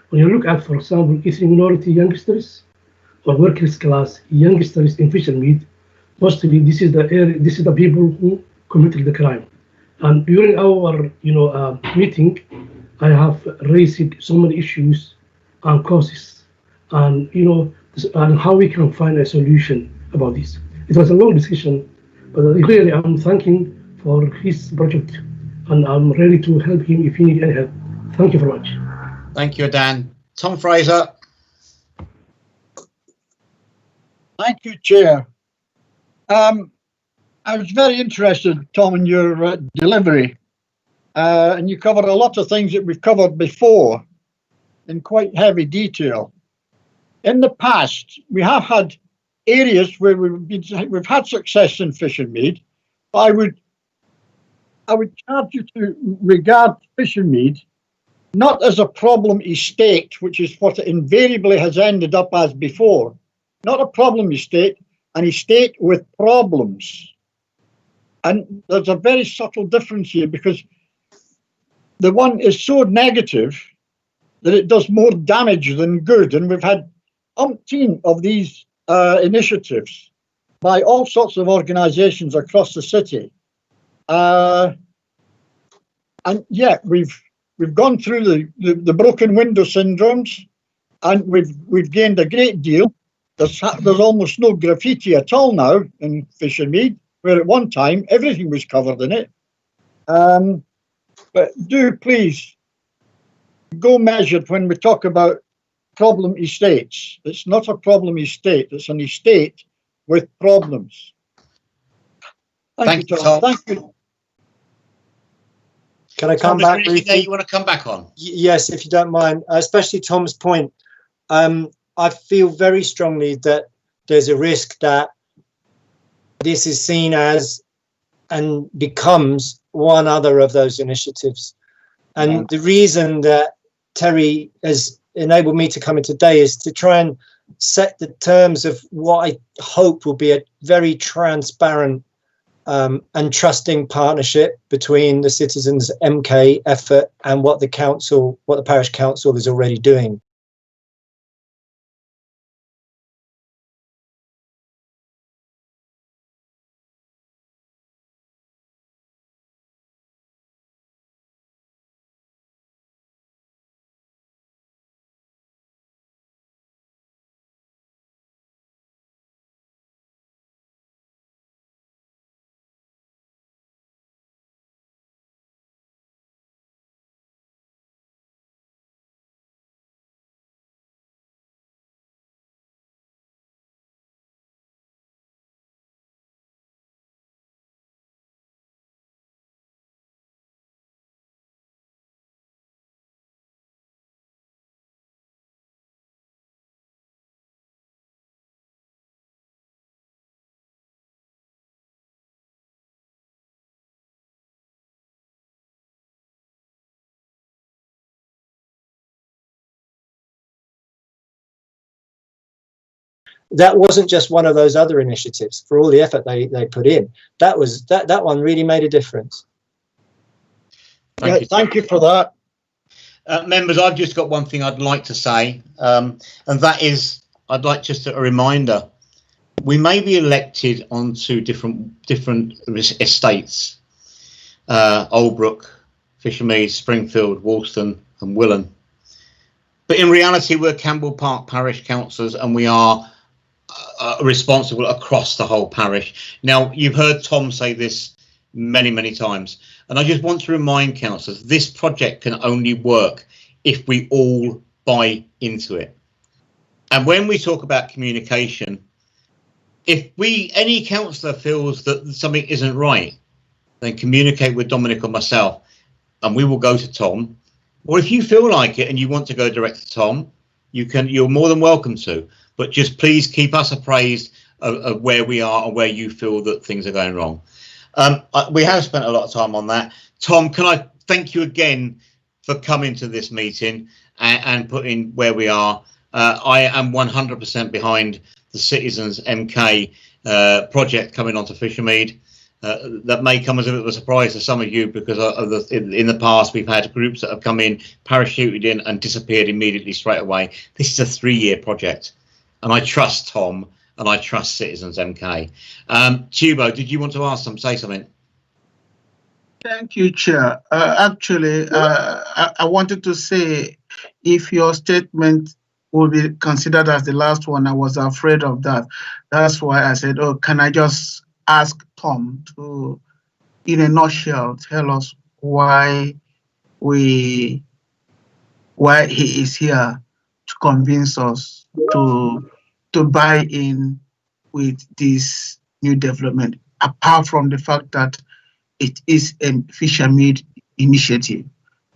When you look at, for example, ethnic minority youngsters or working class youngsters in Fishermead, mostly this is the people who committed the crime. And during our meeting, I have raised so many issues and causes, and and how we can find a solution about this. It was a long discussion, but really I'm thanking for his project, and I'm ready to help him if he needs any help. Thank you very much. Thank you, Dan. Tom Fraser. Thank you, Chair. I was very interested, Tom, in your delivery, and you covered a lot of things that we've covered before in quite heavy detail. In the past, we have had areas where we've had success in Fish and Mead. But I would charge you to regard Fish and Mead not as a problem estate, which is what it invariably has ended up as before. Not a problem estate, an estate with problems. And there's a very subtle difference here, because the one is so negative that it does more damage than good. And we've had umpteen of these initiatives by all sorts of organisations across the city. And yeah, we've gone through the broken window syndromes, and we've gained a great deal. There's almost no graffiti at all now in Fish and Mead, where at one time everything was covered in it. But do please go measured when we talk about problem estates. It's not a problem estate, it's an estate with problems. Thank you, Tom. Thank you. Can I come back briefly? You want to come back on? Yes, if you don't mind, especially Tom's point. I feel very strongly that there's a risk that this is seen as and becomes one other of those initiatives. And the reason that Terry has enabled me to come in today is to try and set the terms of what I hope will be a very transparent and trusting partnership between the Citizens MK effort and what the Parish Council is already doing. That wasn't just one of those other initiatives. For all the effort they put in, that one really made a difference. Thank you for that. Members, I've just got one thing I'd like to say, and that is, I'd like just a reminder. We may be elected onto different estates, Oldbrook, Fishermead, Springfield, Woolston and Willen. But in reality, we're Campbell Park Parish councillors, and we are responsible across the whole parish. Now, you've heard Tom say this many, many times, and I just want to remind councillors, this project can only work if we all buy into it. And when we talk about communication, if any councillor feels that something isn't right, then communicate with Dominic or myself, and we will go to Tom. Or if you feel like it and you want to go direct to Tom, you're more than welcome to. But just please keep us appraised of where we are and where you feel that things are going wrong. We have spent a lot of time on that. Tom, can I thank you again for coming to this meeting and putting where we are. I am 100% behind the Citizens MK project coming onto Fishermead. That may come as a bit of a surprise to some of you, because in the past we've had groups that have come in, parachuted in and disappeared immediately straight away. This is a 3-year project, and I trust Tom and I trust Citizens MK. Tubo, did you want to say something? Thank you, Chair. Actually, I wanted to say, if your statement will be considered as the last one, I was afraid of that. That's why I said, oh, can I just ask Tom to, in a nutshell, tell us why he is here to convince us to buy in with this new development, apart from the fact that it is a Fishermead initiative.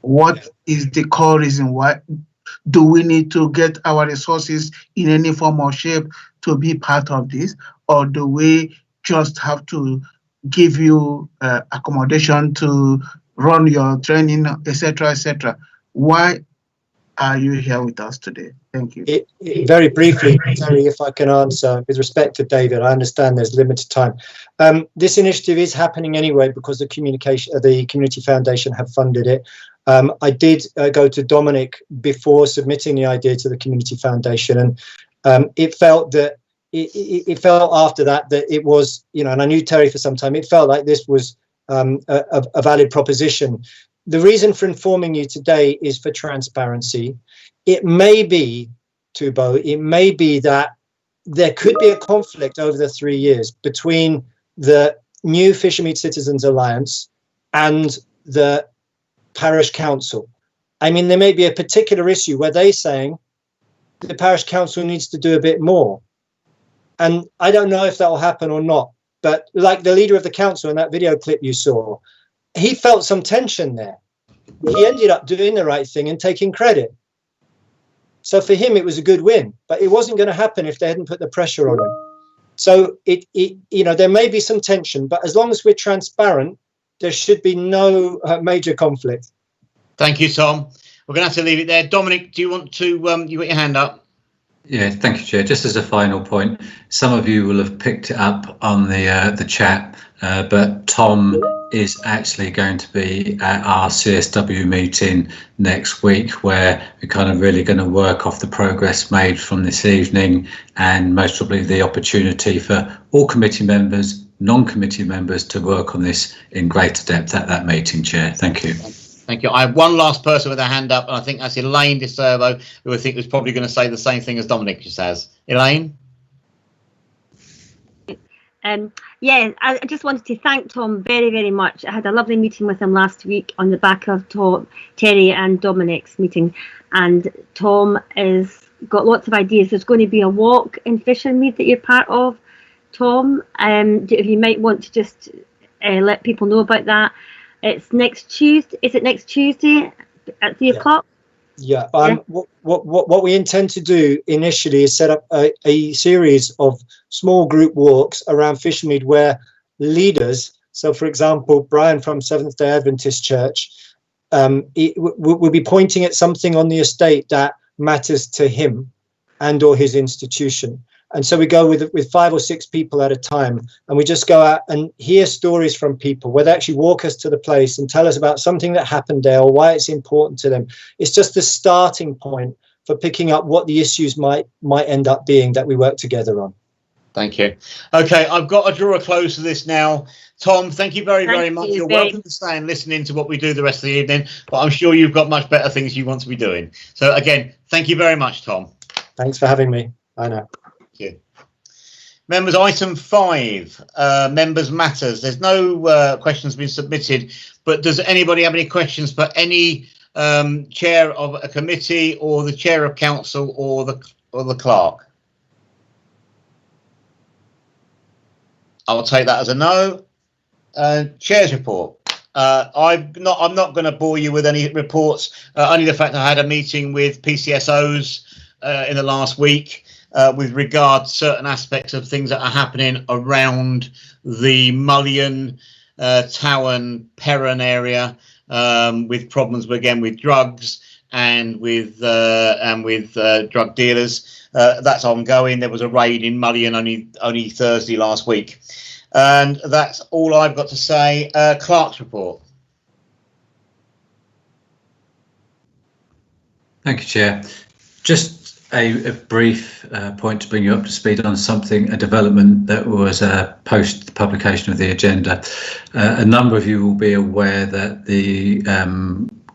What is the core reason why? Do we need to get our resources in any form or shape to be part of this? Or do we just have to give you accommodation to run your training, etc., etc.? Why are you here with us today? Thank you. Very briefly, Terry, if I can answer, with respect to David, I understand there's limited time. This initiative is happening anyway because the Community Foundation have funded it. I did go to Dominic before submitting the idea to the Community Foundation, and it felt that it felt after that it was, and I knew Terry for some time, it felt like this was a valid proposition. The reason for informing you today is for transparency. It may be, Tubo, it may be that there could be a conflict over the 3 years between the new Fishermead Citizens Alliance and the Parish Council. I mean, there may be a particular issue where they're saying the Parish Council needs to do a bit more. And I don't know if that will happen or not, but like the leader of the council in that video clip you saw, he felt some tension there. He ended up doing the right thing and taking credit. So for him, it was a good win, but it wasn't going to happen if they hadn't put the pressure on him. So there may be some tension, but as long as we're transparent, there should be no major conflict. Thank you, Tom. We're going to have to leave it there. Dominic, do you want to, you got your hand up? Yeah, thank you, Chair. Just as a final point, some of you will have picked it up on the chat, but Tom is actually going to be at our CSW meeting next week, where we're kind of really going to work off the progress made from this evening, and most probably the opportunity for all committee members, non-committee members, to work on this in greater depth at that meeting, Chair. Thank you. Thank you. I have one last person with their hand up, and I think that's Elaine De Servo, who I think was probably going to say the same thing as Dominic just has. Elaine? Yeah, I just wanted to thank Tom very, very much. I had a lovely meeting with him last week on the back of Terry and Dominic's meeting, and Tom has got lots of ideas. There's going to be a walk in Fishermead that you're part of, Tom. If you might want to just let people know about that. It's next Tuesday. Is it next Tuesday at 3 o'clock? Yeah. What we intend to do initially is set up a series of small group walks around Fishermead where leaders, so for example, Brian from Seventh-day Adventist Church, will be pointing at something on the estate that matters to him and or his institution. And so we go with 5 or 6 people at a time, and we just go out and hear stories from people, where they actually walk us to the place and tell us about something that happened there or why it's important to them. It's just the starting point for picking up what the issues might end up being that we work together on. Thank you. Okay, I've got to draw a close to this now. Tom, thank you very, very much. You're welcome to stay and listen in to what we do the rest of the evening, but I'm sure you've got much better things you want to be doing. So again, thank you very much, Tom. Thanks for having me. I know. Thank you. Members, item 5, members' matters. There's no questions been submitted, but does anybody have any questions for any chair of a committee or the chair of council or the clerk? I'll take that as a no. Chair's report. I'm not going to bore you with any reports. Only the fact I had a meeting with PCSOs in the last week with regard to certain aspects of things that are happening around the Mullion, Towan, Perron area, with problems again with drugs and with drug dealers. That's ongoing. There was a raid in Mullion only Thursday last week. And that's all I've got to say. Clerk's report. Thank you, Chair. Just a brief point to bring you up to speed on a development that was post the publication of the agenda. A number of you will be aware that the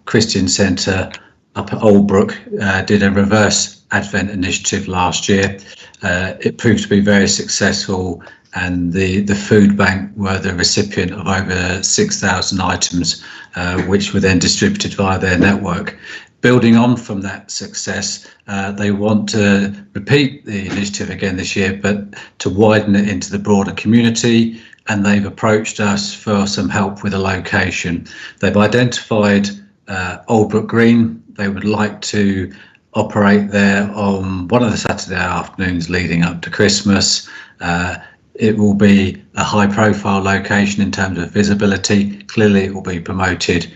Christian Centre up at Oldbrook did a reverse Advent initiative last year. It proved to be very successful, and the food bank were the recipient of over 6,000 items, which were then distributed via their network. Building on from that success, they want to repeat the initiative again this year, but to widen it into the broader community, and they've approached us for some help with a location. They've identified Oldbrook Green. They would like to operate there on one of the Saturday afternoons leading up to Christmas. It will be a high-profile location in terms of visibility. Clearly, it will be promoted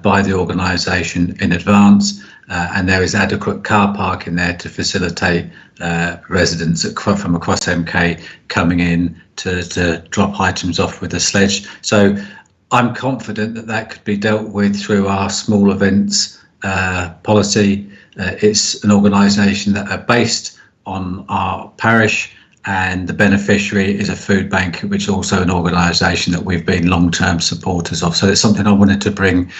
by the organisation in advance, and there is adequate car parking there to facilitate residents from across MK coming in to drop items off with a sledge. So I'm confident that that could be dealt with through our small events policy. It's an organisation that are based on our parish, and the beneficiary is a food bank, which is also an organisation that we've been long-term supporters of. So it's something I wanted to bring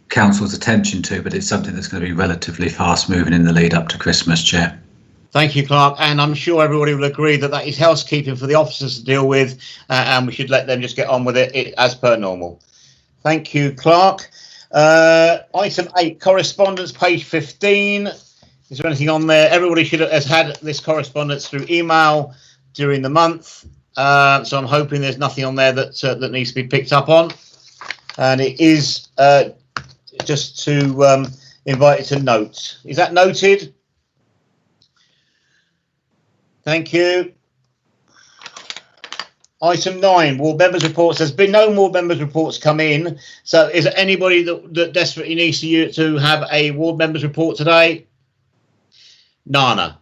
council's attention to, but it's something that's going to be relatively fast moving in the lead up to Christmas, Chair. Thank you, Clark, and I'm sure everybody will agree that that is housekeeping for the officers to deal with, and we should let them just get on with it as per normal. Thank you, Clark. Item 8, correspondence, page 15. Is there anything on there? Everybody has had this correspondence through email during the month, so I'm hoping there's nothing on there that needs to be picked up on. And it is just to invite you to note. Is that noted? Thank you. Item 9, ward members' reports. There's been no ward members' reports come in. So is there anybody that desperately needs to have a ward members' report today? Nana.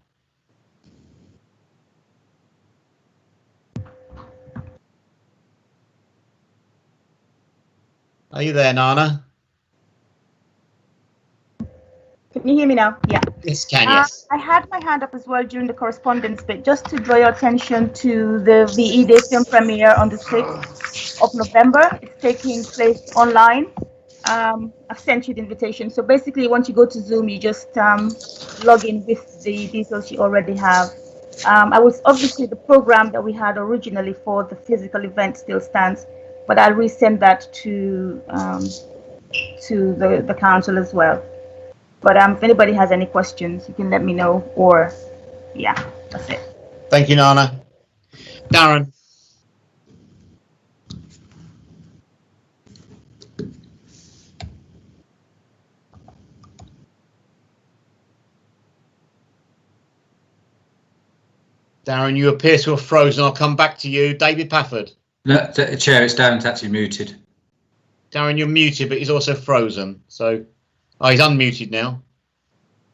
Are you there, Nana? Can you hear me now? Yeah. Yes, can, yes. I had my hand up as well during the correspondence bit, just to draw your attention to the VE Day film premiere on the 6th of November. It's taking place online. I've sent you the invitation. So basically, once you go to Zoom, you just log in with the details you already have. I was obviously the program that we had originally for the physical event still stands, but I'll resend that to the council as well. But if anybody has any questions, you can let me know, or yeah, that's it. Thank you, Nana. Darren. Darren, you appear to have frozen. I'll come back to you. David Pafford. No, Chair, it's Darren's actually muted. Darren, you're muted, but he's also frozen. So, he's unmuted now.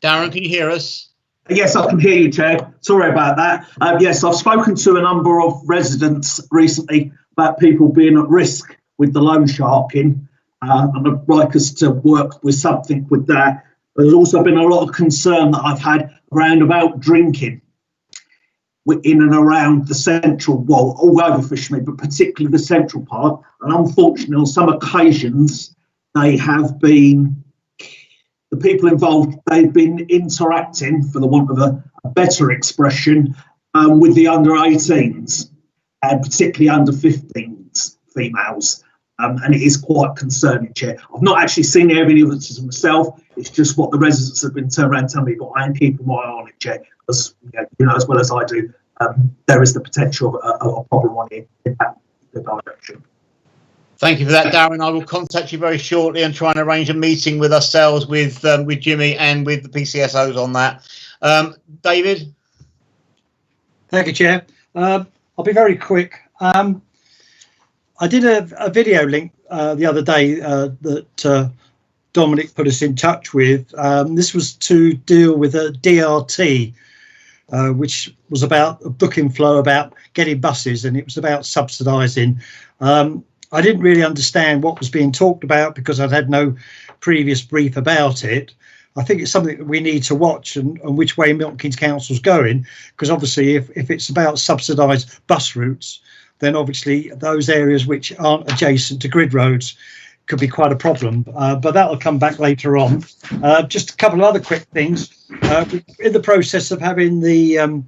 Darren, can you hear us? Yes, I can hear you, Chair. Sorry about that. Yes, I've spoken to a number of residents recently about people being at risk with the loan sharking, and I'd like us to work with something with that. There's also been a lot of concern that I've had around about drinking in and around the central, well, all over Fishermead, but particularly the central part. And unfortunately, on some occasions, they have been, the people involved, they've been interacting, for the want of a better expression, with the under 18s, and particularly under 15s, females. And it is quite concerning, Chair. I've not actually seen any evidences myself. It's just what the residents have been turned around telling me, but I am keeping my eye on it, Chair, because, you know, as well as I do, there is the potential of a problem on it in that direction. Thank you for that, Darren. I will contact you very shortly and try and arrange a meeting with ourselves, with Jimmy and with the PCSOs on that. David? Thank you, Chair. I'll be very quick. I did a video link the other day that Dominic put us in touch with. This was to deal with a DRT, which was about a booking flow, about getting buses, and it was about subsidising. I didn't really understand what was being talked about because I'd had no previous brief about it. I think it's something that we need to watch and which way Milton Keynes Council's going, because obviously if it's about subsidised bus routes, then obviously those areas which aren't adjacent to grid roads could be quite a problem, but that'll come back later on. Just a couple of other quick things. In the process of having the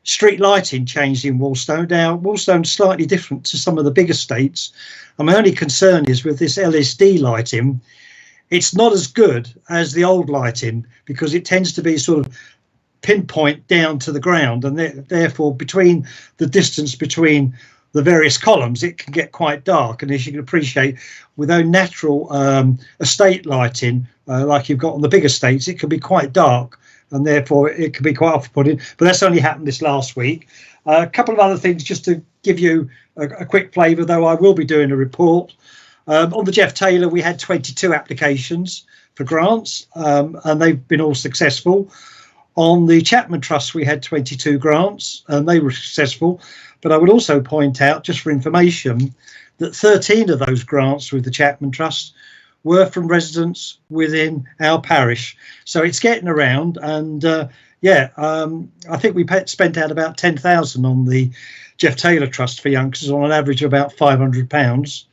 street lighting changed in Woolstone. Now, Woolstone's slightly different to some of the bigger estates, and my only concern is with this LSD lighting, it's not as good as the old lighting because it tends to be sort of pinpoint down to the ground, and therefore between the distance between the various columns it can get quite dark. And as you can appreciate, with our natural estate lighting, like you've got on the big estates, it can be quite dark, and therefore it can be quite off-putting. But that's only happened this last week. A couple of other things just to give you a quick flavour, though I will be doing a report. On the Jeff Taylor, we had 22 applications for grants, and they've been all successful. On the Chapman Trust, we had 22 grants, and they were successful. But I would also point out, just for information, that 13 of those grants with the Chapman Trust were from residents within our parish. So it's getting around, and I think we spent out about 10,000 on the Jeff Taylor Trust for youngsters on an average of about £500.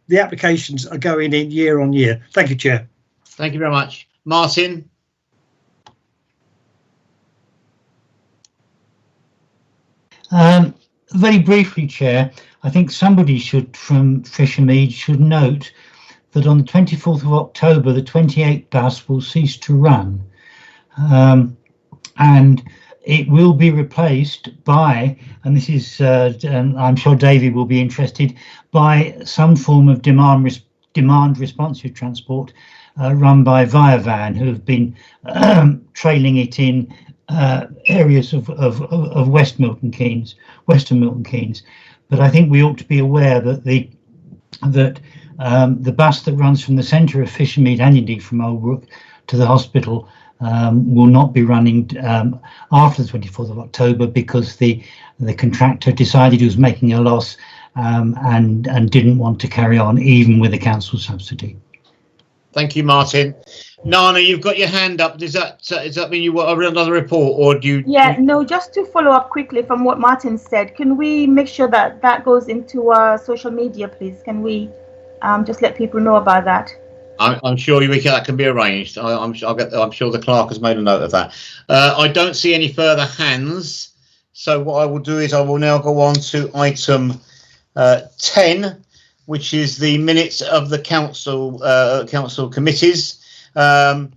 The applications are going in year on year. Thank you, Chair. Thank you very much. Martin? Very briefly, Chair, I think somebody from Fishermead should note that on the 24th of October, the 28 bus will cease to run. And it will be replaced by, and this is, I'm sure David will be interested, by some form of demand responsive transport run by Viavan, who have been trailing it in areas of Western Milton Keynes. But I think we ought to be aware that the bus that runs from the centre of Fishermead and indeed from Oldbrook to the hospital will not be running after the 24th of October because the contractor decided he was making a loss and didn't want to carry on even with the council subsidy. Thank you, Martin. Nana, you've got your hand up. Does that mean you want another report, or do you? Yeah, no, just to follow up quickly from what Martin said, can we make sure that that goes into our social media, please? Can we just let people know about that? I'm sure that can be arranged. I'm sure the clerk has made a note of that. I don't see any further hands, so what I will do is I will now go on to item 10, which is the minutes of the council committees. And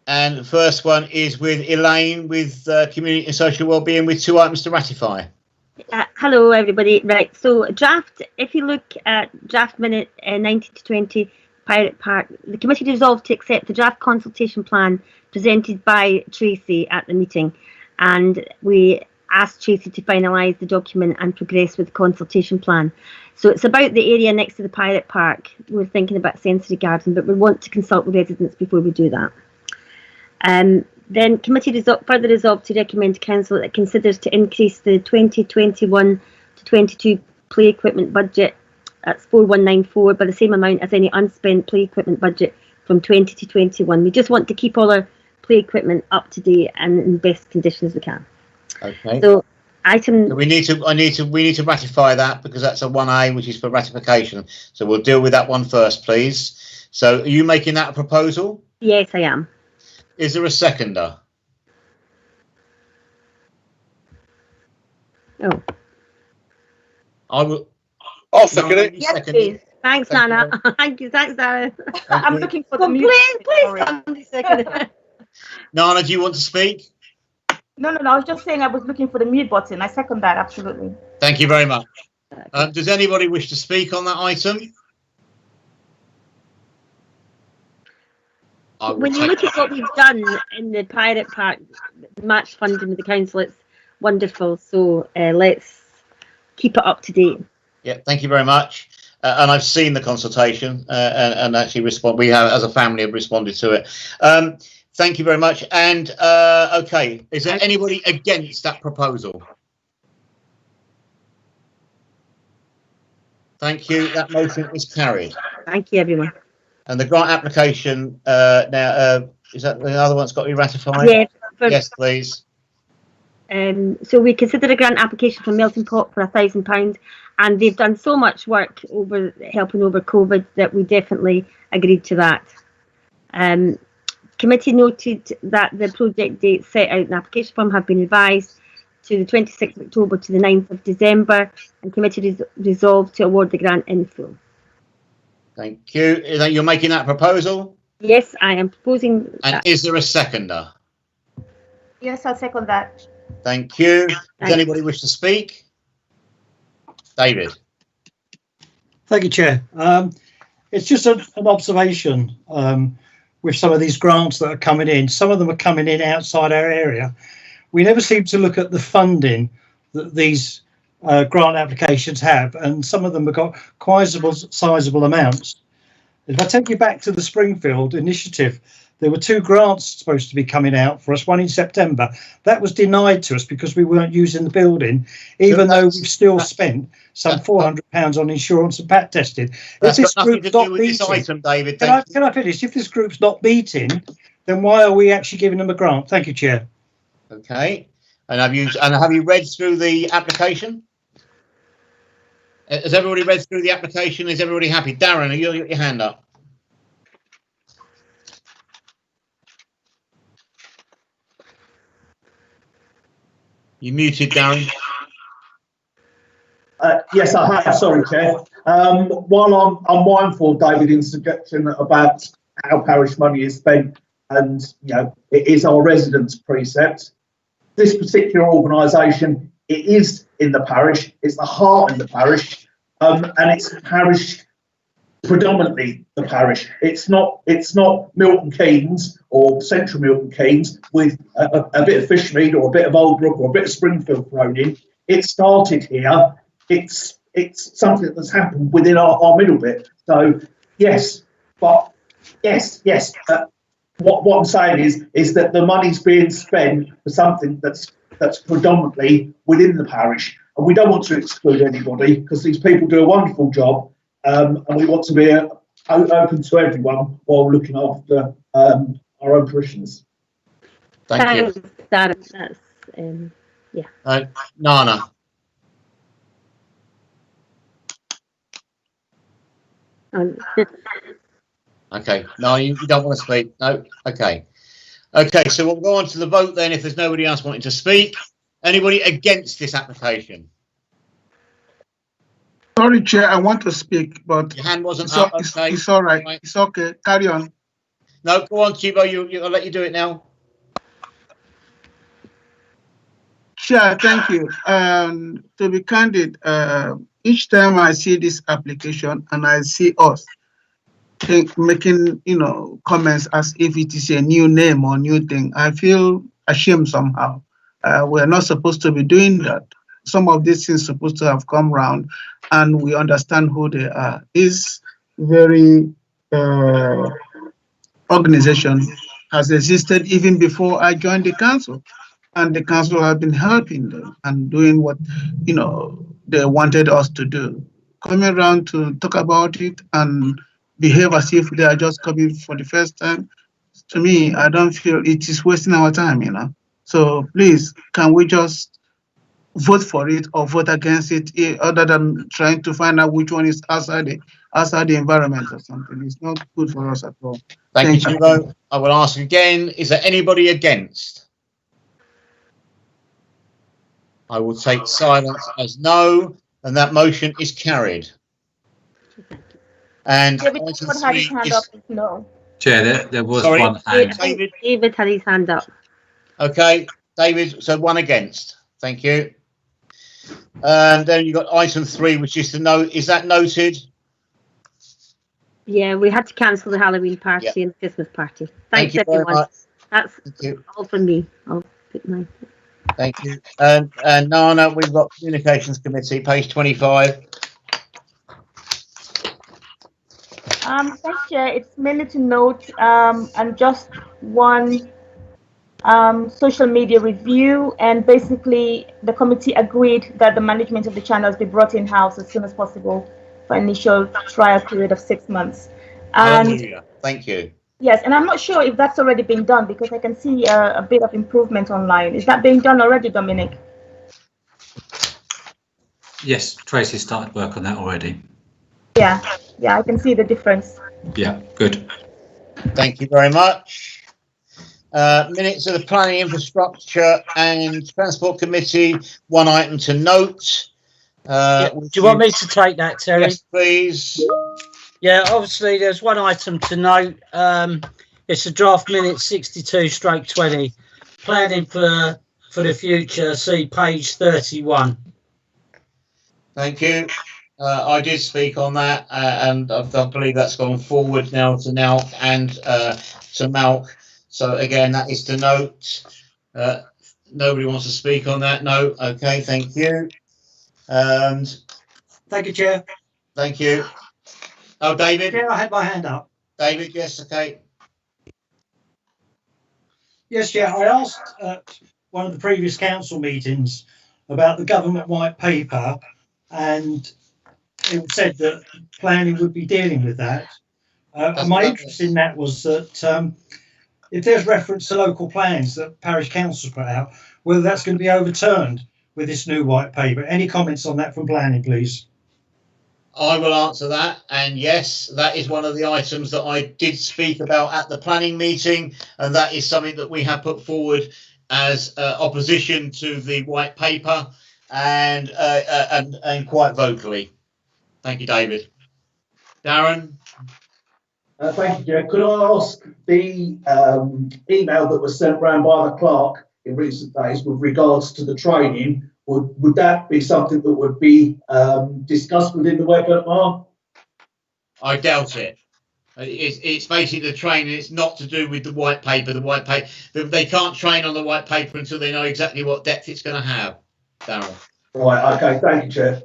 the first one is with Elaine with Community and Social Wellbeing with 2 items to ratify. Hello, everybody. Right, so draft, if you look at draft minute 19 to 20, Pirate Park, the committee resolved to accept the draft consultation plan presented by Tracy at the meeting, and we asked Tracy to finalise the document and progress with the consultation plan. So it's about the area next to the Pirate Park. We're thinking about sensory garden, but we want to consult with residents before we do that. Then committee further resolved to recommend to council that it considers to increase the 2021 to 22 play equipment budget, that's 4194, by the same amount as any unspent play equipment budget from 20 to 21. We just want to keep all our play equipment up to date and in best condition as we can. Okay. So item. We need to ratify that because that's a 1A, which is for ratification. So we'll deal with that one first, please. So are you making that a proposal? Yes, I am. Is there a seconder? Oh. I'll second it. Yes, please. Thanks, Nana. Thank you. Thanks, Nana. I'm looking for the mute. Please, somebody second it. Nana, do you want to speak? No. I was just saying I was looking for the mute button. I second that, absolutely. Thank you very much. Does anybody wish to speak on that item? When you look at what we've done in the Pirate Park, the match funding with the council, it's wonderful. So let's keep it up to date. Yeah, thank you very much. And I've seen the consultation and actually we have, as a family, have responded to it. Thank you very much. And okay, is there anybody against that proposal? Thank you. That motion is carried. Thank you, everyone. And the grant application now, is that the other one's got to be ratified? Yeah. Yes, please. So we considered a grant application from Melting Pot for £1,000, and they've done so much work helping over COVID that we definitely agreed to that. Committee noted that the project dates set out in the application form have been revised to the 26th of October to the 9th of December, and committee resolved to award the grant in full. Thank you. You're making that proposal? Yes, I am proposing And that. is there a seconder? Yes, I'll second that. Thank you. Does anybody wish to speak? David. Thank you, Chair. It's just an observation with some of these grants that are coming in. Some of them are coming in outside our area. We never seem to look at the funding that these grant applications have, and some of them have got quite sizable amounts. If I take you back to the Springfield initiative, there were 2 grants supposed to be coming out for us, one in September. That was denied to us because we weren't using the building, even though we've still spent some £400 on insurance and pat testing. That's got nothing to do with this item, David. Can I finish? If this group's not meeting, then why are we actually giving them a grant? Thank you, Chair. Okay. And have you read through the application? Has everybody read through the application? Is everybody happy? Darren, you got your hand up. You muted, Darren. Yes, I have. Sorry, Chair. While I'm mindful of David's interjection about how parish money is spent, and it is our residents' precept. This particular organisation, it is in the parish. It's the heart of the parish, and it's parish, predominantly the parish. It's not Milton Keynes or Central Milton Keynes with a bit of Fishmead or a bit of Oldbrook or a bit of Springfield thrown in. It started here. It's something that's happened within our middle bit. So yes, but yes. What I'm saying is that the money's being spent for something that's predominantly within the parish, and we don't want to exclude anybody because these people do a wonderful job, and we want to be open to everyone while looking after our own parishioners. Thank you. That's yeah. Nana. Okay. No, you don't want to speak. No. Okay. Okay. So we'll go on to the vote then. If there's nobody else wanting to speak, anybody against this application? Sorry, Chair, I want to speak, but your hand wasn't up. Okay. It's all right. It's okay. Carry on. No, go on, Chibo. I'll let you do it now. Chair, thank you. To be candid, each time I see this application and I see us making, comments as if it is a new name or new thing, I feel ashamed somehow. We're not supposed to be doing that. Some of these things supposed to have come round, and we understand who they are. This very organization has existed even before I joined the council, and the council have been helping them and doing what they wanted us to do. Coming around to talk about it and behave as if they are just coming for the first time, to me, I don't feel it is wasting our time, So please, can we just vote for it or vote against it, other than trying to find out which one is outside the environment or something? It's not good for us at all. Thank you, Chibo. I will ask again, is there anybody against? I will take silence as no, and that motion is carried. And David had his hand up as no. Chair, there was Sorry, one hand. David had his hand up. Okay, David, so one against. Thank you. And then you got item 3, which is to note. Is that noted? Yeah, we had to cancel the Halloween party and the Christmas party. Thanks, everyone. That's all from me. I'll pick mine. Thank you. And Nana, we've got Communications Committee, page 25. Thanks, Chair. It's mainly to note and just one social media review, and basically the committee agreed that the management of the channels be brought in-house as soon as possible for initial trial period of 6 months. And Hallelujah. Thank you. Yes, and I'm not sure if that's already been done because I can see a bit of improvement online. Is that being done already, Dominic? Yes, Tracy started work on that already. Yeah, I can see the difference. Yeah, good. Thank you very much. Minutes of the Planning, Infrastructure and Transport Committee, one item to note. Do you want me to take that, Terry? Yes, please. Yeah, obviously there's one item to note. It's a draft minute 62/20. Planning for the future, see page 31. Thank you. I did speak on that, and I believe that's gone forward now to Nauk and to Malk. So again, that is to note. Nobody wants to speak on that. No. Okay. Thank you. And thank you, Chair. Thank you. Oh, David. Chair, I had my hand up. David, yes. Okay. Yes, Chair. I asked at one of the previous council meetings about the government white paper, and it was said that planning would be dealing with that. And my interest in that was that if there's reference to local plans that parish councils put out, whether that's going to be overturned with this new white paper. Any comments on that from planning, please? I will answer that, and yes, that is one of the items that I did speak about at the planning meeting, and that is something that we have put forward as opposition to the white paper, and quite vocally. Thank you, David. Darren? Thank you, Chair. Could I ask the email that was sent around by the clerk in recent days with regards to the training, would that be something that would be discussed within the webinar? I doubt it. It's basically the training. It's not to do with the white paper. The white paper, they can't train on the white paper until they know exactly what depth it's going to have. Darryl. Right. Okay. Thank you, Chair.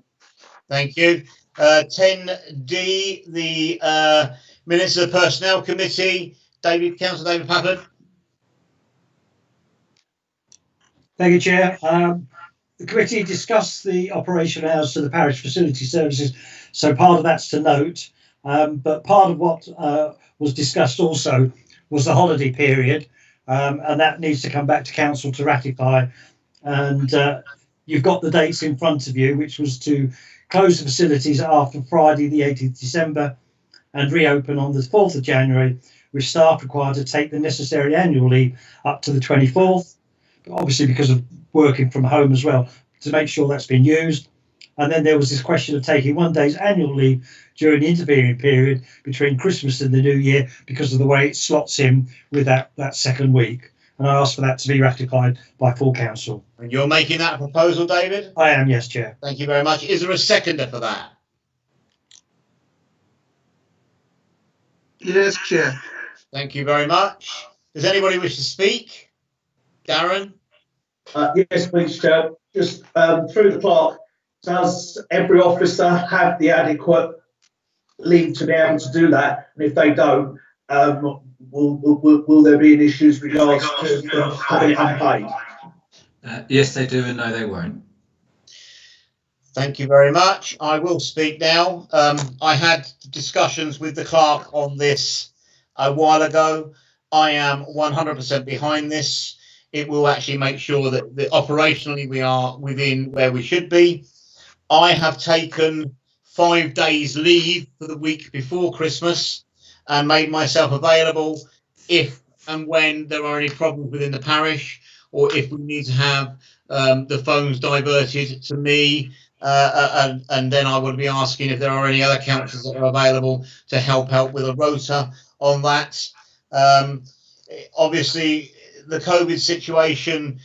Thank you. 10D, the minutes of the Personnel Committee. Councillor David Pappard. Thank you, Chair. The committee discussed the operation hours to the parish facility services, so part of that's to note, but part of what was discussed also was the holiday period, and that needs to come back to council to ratify. And you've got the dates in front of you, which was to close the facilities after Friday the 18th December and reopen on the 4th of January, with staff required to take the necessary annual leave up to the 24th. Obviously because of working from home as well, to make sure that's been used. And then there was this question of taking 1 day's annual leave during the intervening period between Christmas and the New Year because of the way it slots in with that second week. And I asked for that to be ratified by full council. And you're making that a proposal, David? I am, yes, Chair. Thank you very much. Is there a seconder for that? Yes, Chair. Thank you very much. Does anybody wish to speak? Darren? Yes, please, Chair. Just through the clerk, does every officer have the adequate leave to be able to do that? And if they don't, will there be an issue with regards to having unpaid? Yes, they do, and no, they won't. Thank you very much. I will speak now. I had discussions with the clerk on this a while ago. I am 100% behind this. It will actually make sure that operationally we are within where we should be. I have taken 5 days leave for the week before Christmas and made myself available if and when there are any problems within the parish, or if we need to have the phones diverted to me, and then I will be asking if there are any other councillors that are available to help out with a rota on that. Obviously, the COVID situation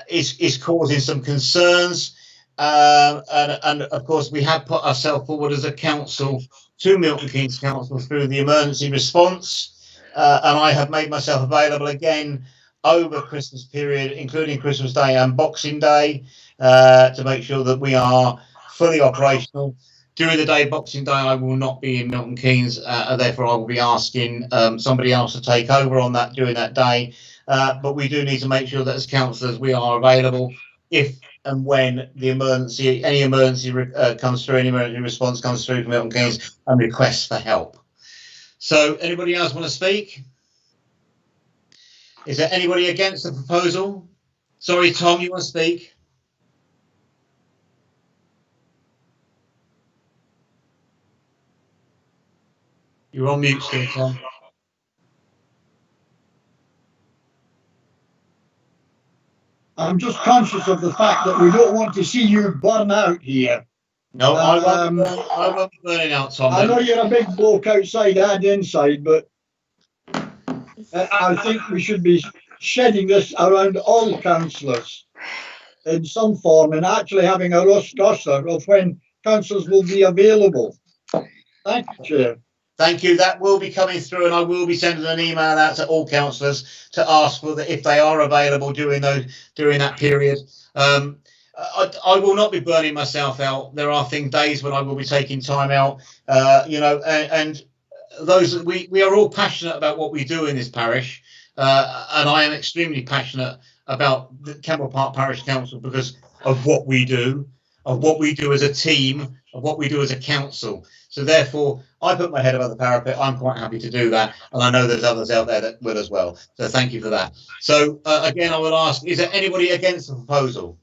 is causing some concerns, and of course we have put ourselves forward as a council to Milton Keynes Council through the emergency response, and I have made myself available again over Christmas period, including Christmas Day and Boxing Day, to make sure that we are fully operational. During the day, Boxing Day, I will not be in Milton Keynes, therefore I will be asking somebody else to take over on that during that day. But we do need to make sure that as councillors we are available if and when any emergency comes through, any emergency response comes through from Milton Keynes and requests for help. So anybody else want to speak? Is there anybody against the proposal? Sorry, Tom, you want to speak? You're on mute still, Tom. I'm just conscious of the fact that we don't want to see you burn out here. No, I won't be burning out, Tom. I know you're a big bloke outside and inside, but I think we should be shedding this around all councillors in some form, and actually having a roster of when councillors will be available. Thank you, Chair. Thank you. That will be coming through, and I will be sending an email out to all councillors to ask for if they are available during that period. I will not be burning myself out. There are days when I will be taking time out, and those we are all passionate about what we do in this parish, and I am extremely passionate about the Campbell Park Parish Council because of what we do as a team, of what we do as a council. So therefore, I put my head above the parapet. I'm quite happy to do that, and I know there's others out there that will as well. So thank you for that. So again, I will ask: is there anybody against the proposal?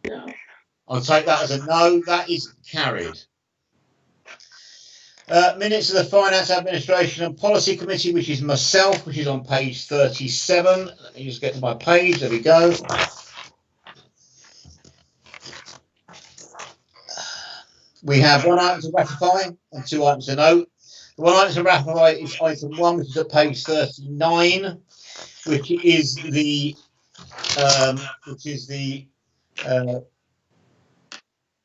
No. I'll take that as a no. That is carried. Minutes of the Finance, Administration and Policy Committee, which is myself, which is on page 37. Let me just get to my page. There we go. We have one item to ratify and two items to note. The one item to ratify is item 1, which is at page 39, which is the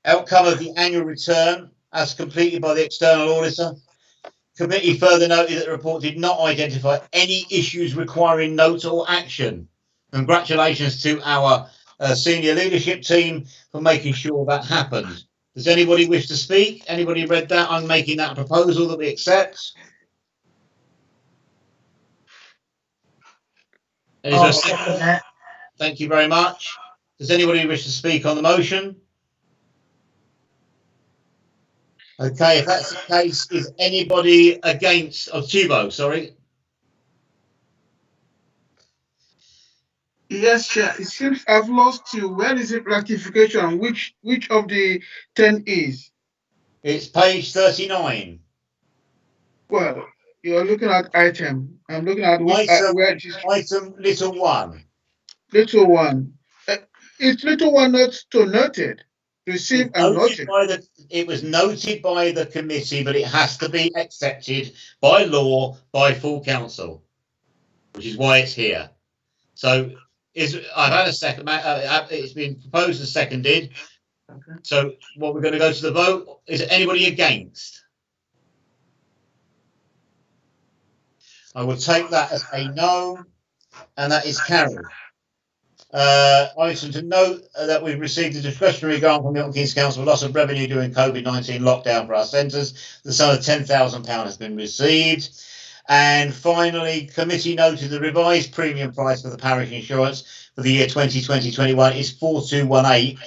outcome of the annual return as completed by the external auditor. Committee further noted that the report did not identify any issues requiring note or action. Congratulations to our senior leadership team for making sure that happened. Does anybody wish to speak? Anybody read that? I'm making that proposal that we accept. Thank you very much. Does anybody wish to speak on the motion? Okay, if that's the case, is anybody against? Oh, Tubo, sorry. Yes, Chair. It seems I've lost you. Where is it ratification? Which of the 10 is? It's page 39. Well, you're looking at item. I'm looking at which where it is. Item little one. Little one. It's little one not to noted. Received and noted. It was noted by the committee, but it has to be accepted by law by full council, which is why it's here. So I've had a second. It's been proposed and seconded. Okay. So what we're going to go to the vote. Is there anybody against? I will take that as a no, and that is carried. Item to note that we've received a discretionary grant from Milton Keynes Council for loss of revenue during COVID-19 lockdown for our centres. The sum of £10,000 has been received. And finally, committee noted the revised premium price for the parish insurance for the year 2020-21 is 4218.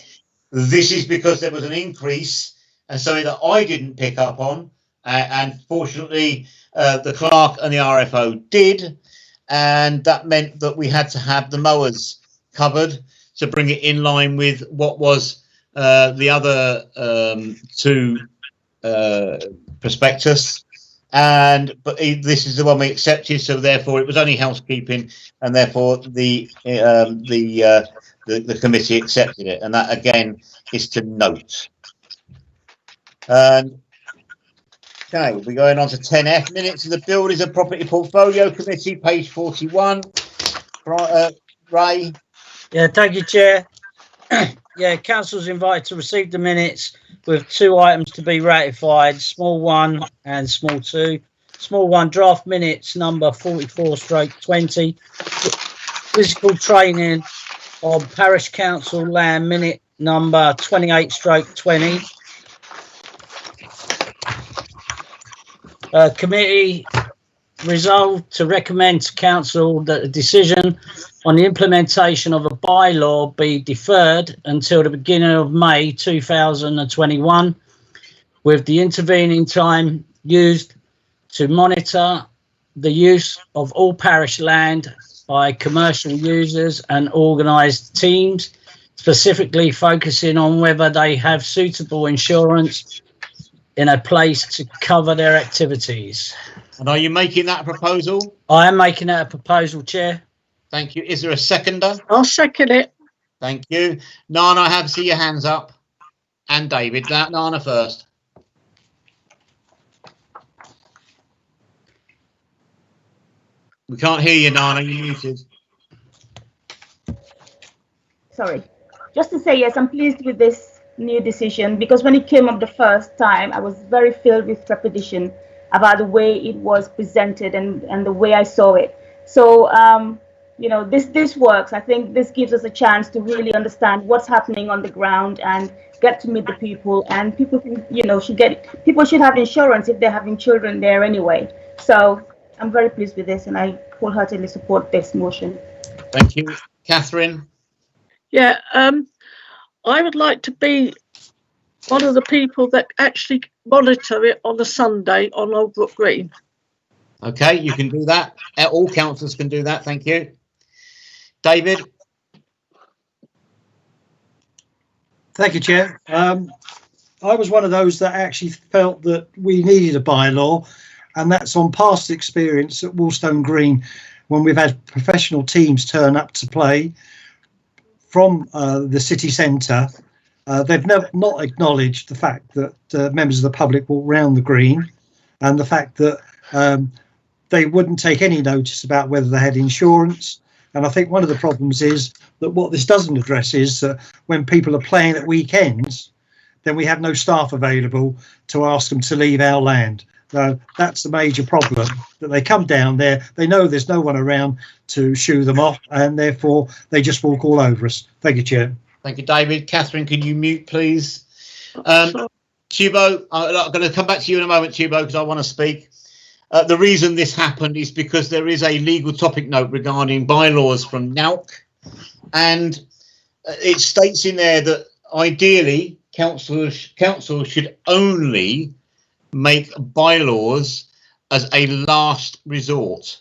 This is because there was an increase and something that I didn't pick up on. And fortunately, the clerk and the RFO did. And that meant that we had to have the mowers covered to bring it in line with what was the other two prospectus. But this is the one we accepted, so therefore it was only housekeeping, and therefore the committee accepted it, and that again is to note. Okay, we're going on to 10F, minutes of the Buildings and Property Portfolio Committee, page 41. Ray. Yeah, thank you, Chair. Yeah, council's invited to receive the minutes with two items to be ratified, small 1 and small 2. Small 1, draft minutes number 44/20. Physical training on Parish Council land minute number 28/20. Committee resolved to recommend to council that a decision on the implementation of a bylaw be deferred until the beginning of May 2021, with the intervening time used to monitor the use of all parish land by commercial users and organised teams, specifically focusing on whether they have suitable insurance in a place to cover their activities. And are you making that a proposal? I am making that a proposal, Chair. Thank you. Is there a seconder? I'll second it. Thank you. Nana, I have to see your hands up. And David. Nana first. We can't hear you, Nana. You're muted. Sorry. just to say, yes, I'm pleased with this new decision, because when it came up the first time, I was very filled with trepidation about the way it was presented and the way I saw it. So, you know, this works. I think this gives us a chance to really understand what's happening on the ground and get to meet the people. And people, you know, people should have insurance if they're having children there anyway. So I'm very pleased with this, and I wholeheartedly support this motion. Thank you. Catherine? Yeah, I would like to be one of the people that actually monitor it on a Sunday on Old Brook Green. Okay, you can do that. All councillors can do that. Thank you. David? Thank you, Chair. I was one of those that actually felt that we needed a bylaw, and that's on past experience at Woolstone Green when we've had professional teams turn up to play from the city centre. They've not acknowledged the fact that members of the public walk round the green, and the fact that they wouldn't take any notice about whether they had insurance. And I think one of the problems is that what this doesn't address is that when people are playing at weekends, then we have no staff available to ask them to leave our land. So that's the major problem, that they come down there, they know there's no one around to shoo them off, and therefore they just walk all over us. Thank you, Chair. Thank you, David. Catherine, can you mute, please? Tubo, I'm going to come back to you in a moment, Tubo, because I want to speak. The reason this happened is because there is a legal topic note regarding bylaws from NAUC, and it states in there that ideally council should only make bylaws as a last resort,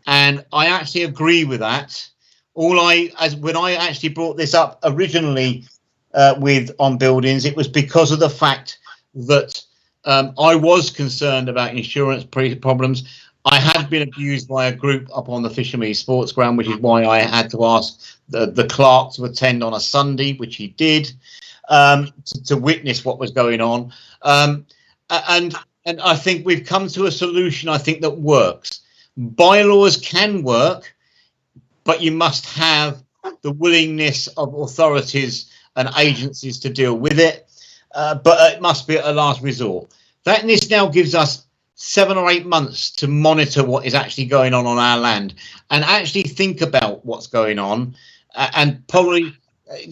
and I actually agree with that. When I actually brought this up originally on buildings, it was because of the fact that I was concerned about insurance problems. I had been abused by a group up on the Fishermead Sports Ground, which is why I had to ask the clerk to attend on a Sunday, which he did, to witness what was going on. And I think we've come to a solution, I think, that works. Bylaws can work, but you must have the willingness of authorities and agencies to deal with it. But it must be at a last resort. This now gives us 7 or 8 months to monitor what is actually going on our land and actually think about what's going on, and probably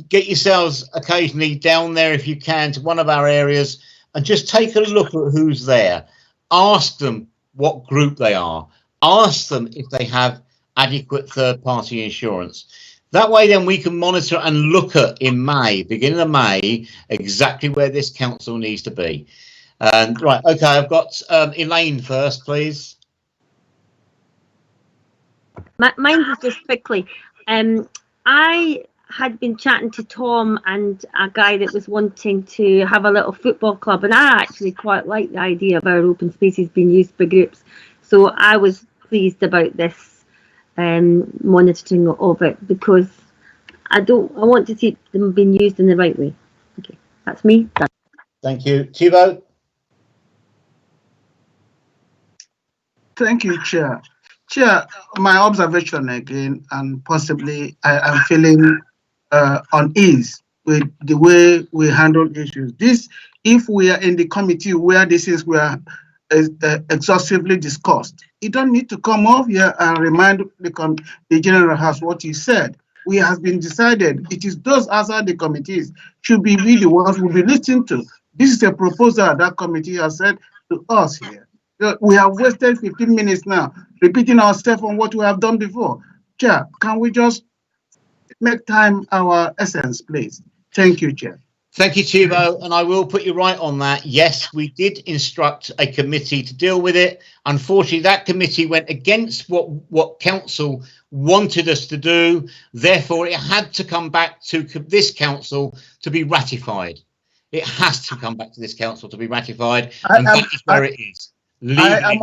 get yourselves occasionally down there if you can to one of our areas and just take a look at who's there. Ask them what group they are. Ask them if they have adequate third-party insurance. That way then we can monitor and look at in May, beginning of May, exactly where this council needs to be. Right, okay, I've got Elaine first, please. Mine is just quickly. I had been chatting to Tom and a guy that was wanting to have a little football club, and I actually quite like the idea of our open spaces being used by groups. So I was pleased about this monitoring of it, because I want to see them being used in the right way. Okay, that's me. Thank you. Thibaut? Thank you, Chair. Chair, my observation again, and possibly I am feeling unease with the way we handle issues. If we are in the committee where these things were exhaustively discussed, you don't need to come up here and remind the General House what you said. We have been decided. It is those outside the committees should be the ones we'll be listening to. This is a proposal that committee has said to us here. We have wasted 15 minutes now repeating ourselves on what we have done before. Chair, can we just make time our essence, please? Thank you, Chair. Thank you, Thibaut, and I will put you right on that. Yes, we did instruct a committee to deal with it. Unfortunately, that committee went against what council wanted us to do. Therefore, it had to come back to this council to be ratified. It has to come back to this council to be ratified, and that is where it is. I am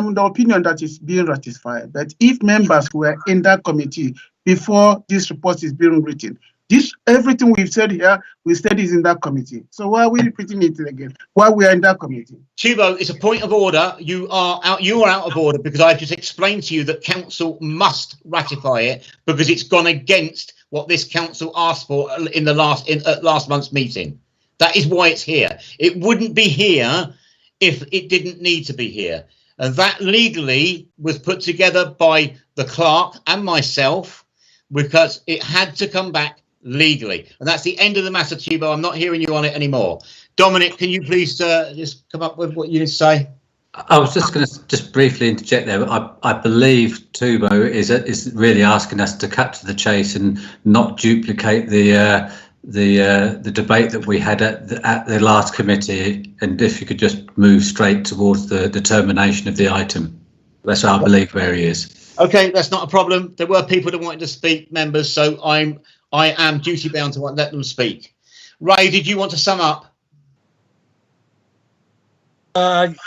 of the opinion that it's being ratified, but if members were in that committee before this report is being written, This everything we've said here, we said is in that committee. So why are we repeating it again? Why we are in that committee? Tubo, it's a point of order. You are out of order because I've just explained to you that council must ratify it because it's gone against what this council asked for in the last month's meeting. That is why it's here. It wouldn't be here if it didn't need to be here. And that legally was put together by the clerk and myself because it had to come back legally. And that's the end of the matter, Tubo. I'm not hearing you on it anymore. Dominic, can you please just come up with what you need to say? I was just going to just briefly interject there. I believe Tubo is really asking us to cut to the chase and not duplicate the debate that we had at the last committee. And if you could just move straight towards the determination of the item. That's what I believe where he is. Okay, that's not a problem. There were people that wanted to speak, members, so I am duty bound to let them speak. Ray, did you want to sum up?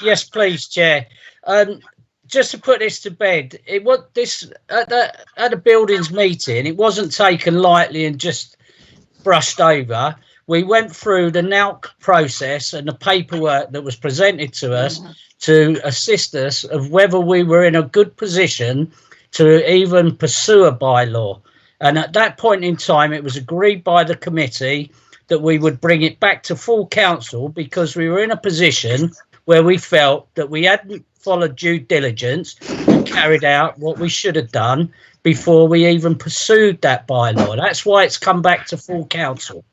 Yes, please, Chair. Just to put this to bed, it was this at the buildings meeting. It wasn't taken lightly and just brushed over. We went through the NALC process and the paperwork that was presented to us to assist us of whether we were in a good position to even pursue a bylaw. And at that point in time, it was agreed by the committee that we would bring it back to full council because we were in a position where we felt that we hadn't followed due diligence and carried out what we should have done before we even pursued that bylaw. That's why it's come back to full council.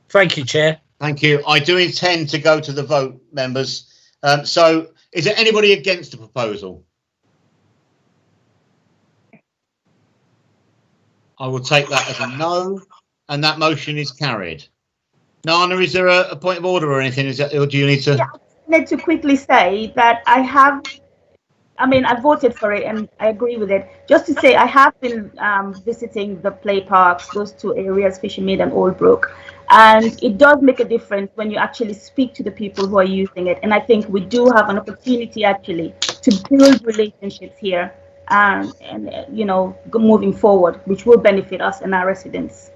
Thank you, Chair. Thank you. I do intend to go to the vote, members. So is there anybody against the proposal? I will take that as a no, and that motion is carried. Nana, is there a point of order or anything? Or do you need to? Yeah, I need to quickly say that I voted for it and I agree with it. Just to say, I have been visiting the play parks, those two areas, Fisher Mead and Old Brook, and it does make a difference when you actually speak to the people who are using it. And I think we do have an opportunity actually to build relationships here and moving forward, which will benefit us and our residents.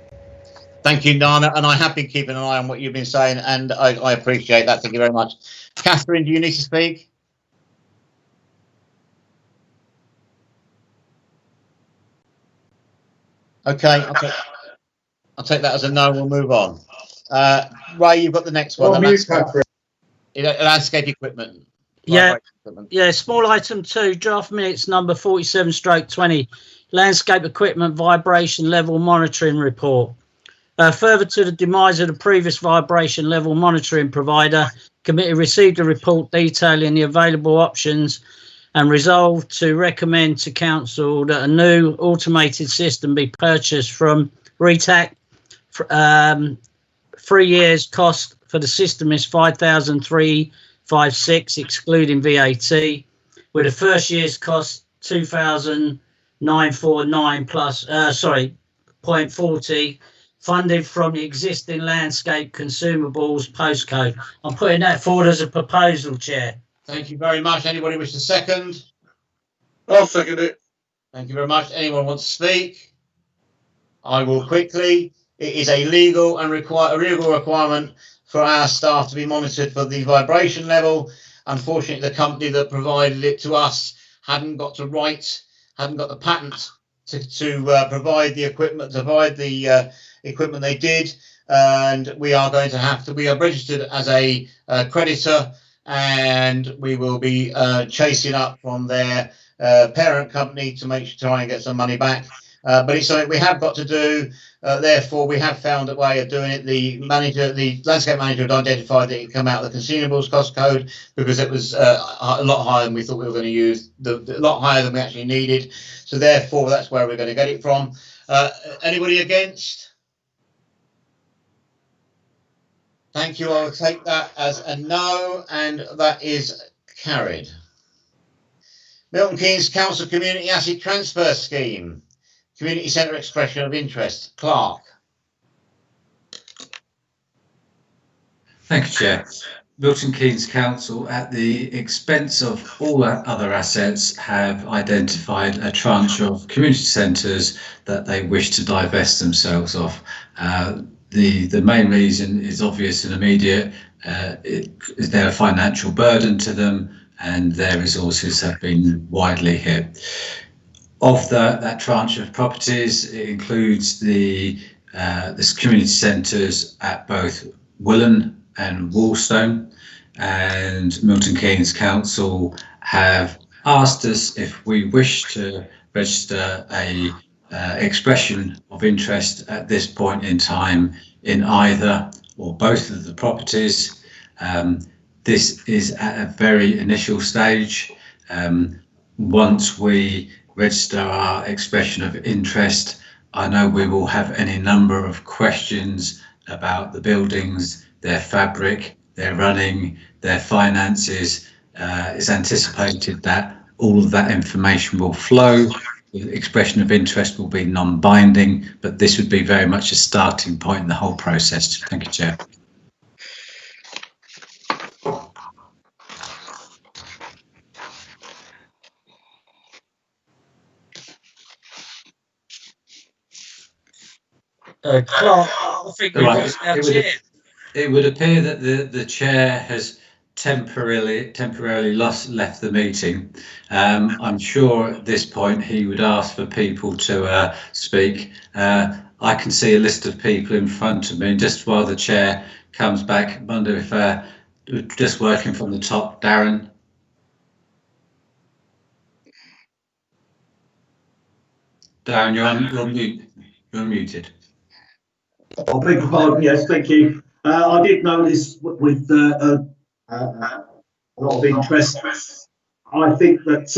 Thank you, Nana, and I have been keeping an eye on what you've been saying, and I appreciate that. Thank you very much. Catherine, do you need to speak? Okay, I'll take that as a no. We'll move on. Ray, you've got the next one. Landscape equipment. Yeah, small item 2, draft minutes number 47/20, landscape equipment vibration level monitoring report. Further to the demise of the previous vibration level monitoring provider, committee received a report detailing the available options and resolved to recommend to council that a new automated system be purchased from RETAC. 3 years cost for the system is 5,356 excluding VAT, with the first year's cost 2,949 plus 0.40 funded from the existing landscape consumables postcode. I'm putting that forward as a proposal, Chair. Thank you very much. Anybody wish to second? I'll second it. Thank you very much. Anyone want to speak? I will quickly. It is a legal requirement for our staff to be monitored for the vibration level. Unfortunately, the company that provided it to us hadn't got the patent to provide the equipment, equipment they did, and we are registered as a creditor, and we will be chasing up from their parent company to try and get some money back. But it's something we have got to do. Therefore, we have found a way of doing it. The landscape manager had identified that it come out of the consumables cost code because it was a lot higher than we thought we were going to use, a lot higher than we actually needed. So therefore, that's where we're going to get it from. Anybody against? Thank you. I'll take that as a no, and that is carried. Milton Keynes Council Community Asset Transfer Scheme. Community Centre Expression of Interest. Clark. Thank you, Chair. Milton Keynes Council, at the expense of all other assets, have identified a tranche of community centres that they wish to divest themselves of. The main reason is obvious and immediate. Is there a financial burden to them, and their resources have been widely hit. Of that tranche of properties, it includes the community centres at both Willen and Wallstone, and Milton Keynes Council have asked us if we wish to register a expression of interest at this point in time in either or both of the properties. This is at a very initial stage. Once we register our expression of interest, I know we will have any number of questions about the buildings, their fabric, their running, their finances. It's anticipated that all of that information will flow. The expression of interest will be non-binding, but this would be very much a starting point in the whole process. Thank you, Chair. Clark, I think we've lost our chair. It would appear that the chair has temporarily left the meeting. I'm sure at this point he would ask for people to speak. I can see a list of people in front of me, and just while the chair comes back, I wonder if just working from the top, Darren. Darren, you're unmuted. I beg your pardon. Yes, thank you. I did notice with a lot of interest. I think that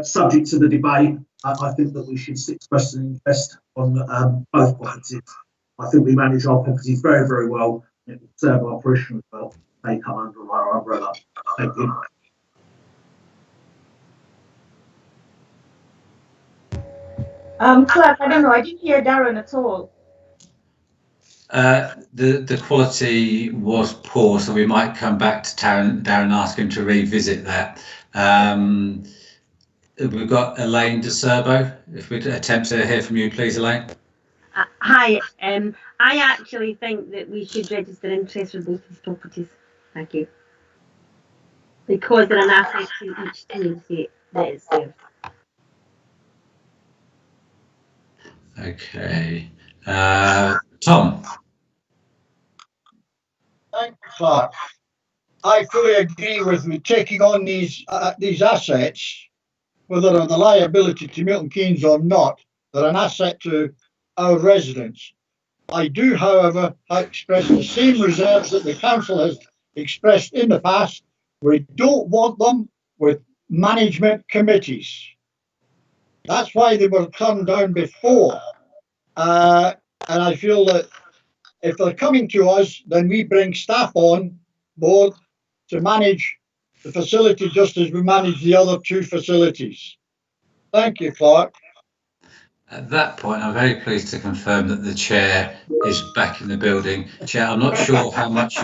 subject to the debate, I think that we should express an interest on both properties. I think we manage our properties very, very well. It will serve our parishioners well. They come under our umbrella. Thank you. Clark, I don't know. I didn't hear Darren at all. The quality was poor, so we might come back to Darren, ask him to revisit that. We've got Elaine De Serbo. If we'd attempt to hear from you, please, Elaine. Hi. I actually think that we should register interest for both these properties. Thank you. Because they're an asset to each community that is served. Okay. Tom. Thank you, Clark. I fully agree with you taking on these assets, whether they're the liability to Milton Keynes or not. They're an asset to our residents. I do, however, express the same reserves that the council has expressed in the past. We don't want them with management committees. That's why they were turned down before. And I feel that if they're coming to us, then we bring staff on board to manage the facility just as we manage the other two facilities. Thank you, Clark. At that point, I'm very pleased to confirm that the chair is back in the building. Chair, I'm not sure how much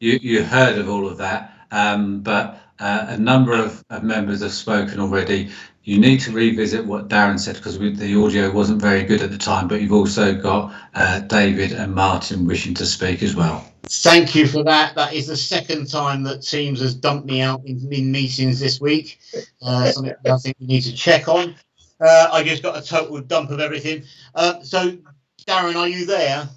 you heard of all of that, but a number of members have spoken already. You need to revisit what Darren said because the audio wasn't very good at the time, but you've also got David and Martin wishing to speak as well. Thank you for that. That is the second time that Teams has dumped me out in meetings this week. Something I think we need to check on. I just got a total dump of everything. So, Darren, are you there?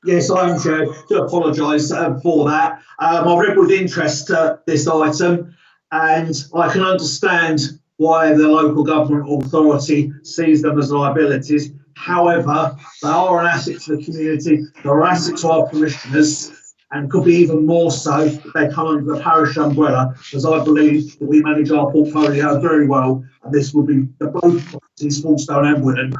Yes, I am, Chair. To apologise for that. I read with interest this item, and I can understand why the local government authority sees them as liabilities. However, they are an asset to the community, they're an asset to our parishioners, and could be even more so if they come under the parish umbrella, as I believe that we manage our portfolio very well, and this will be the both properties, Smallstone and Willen,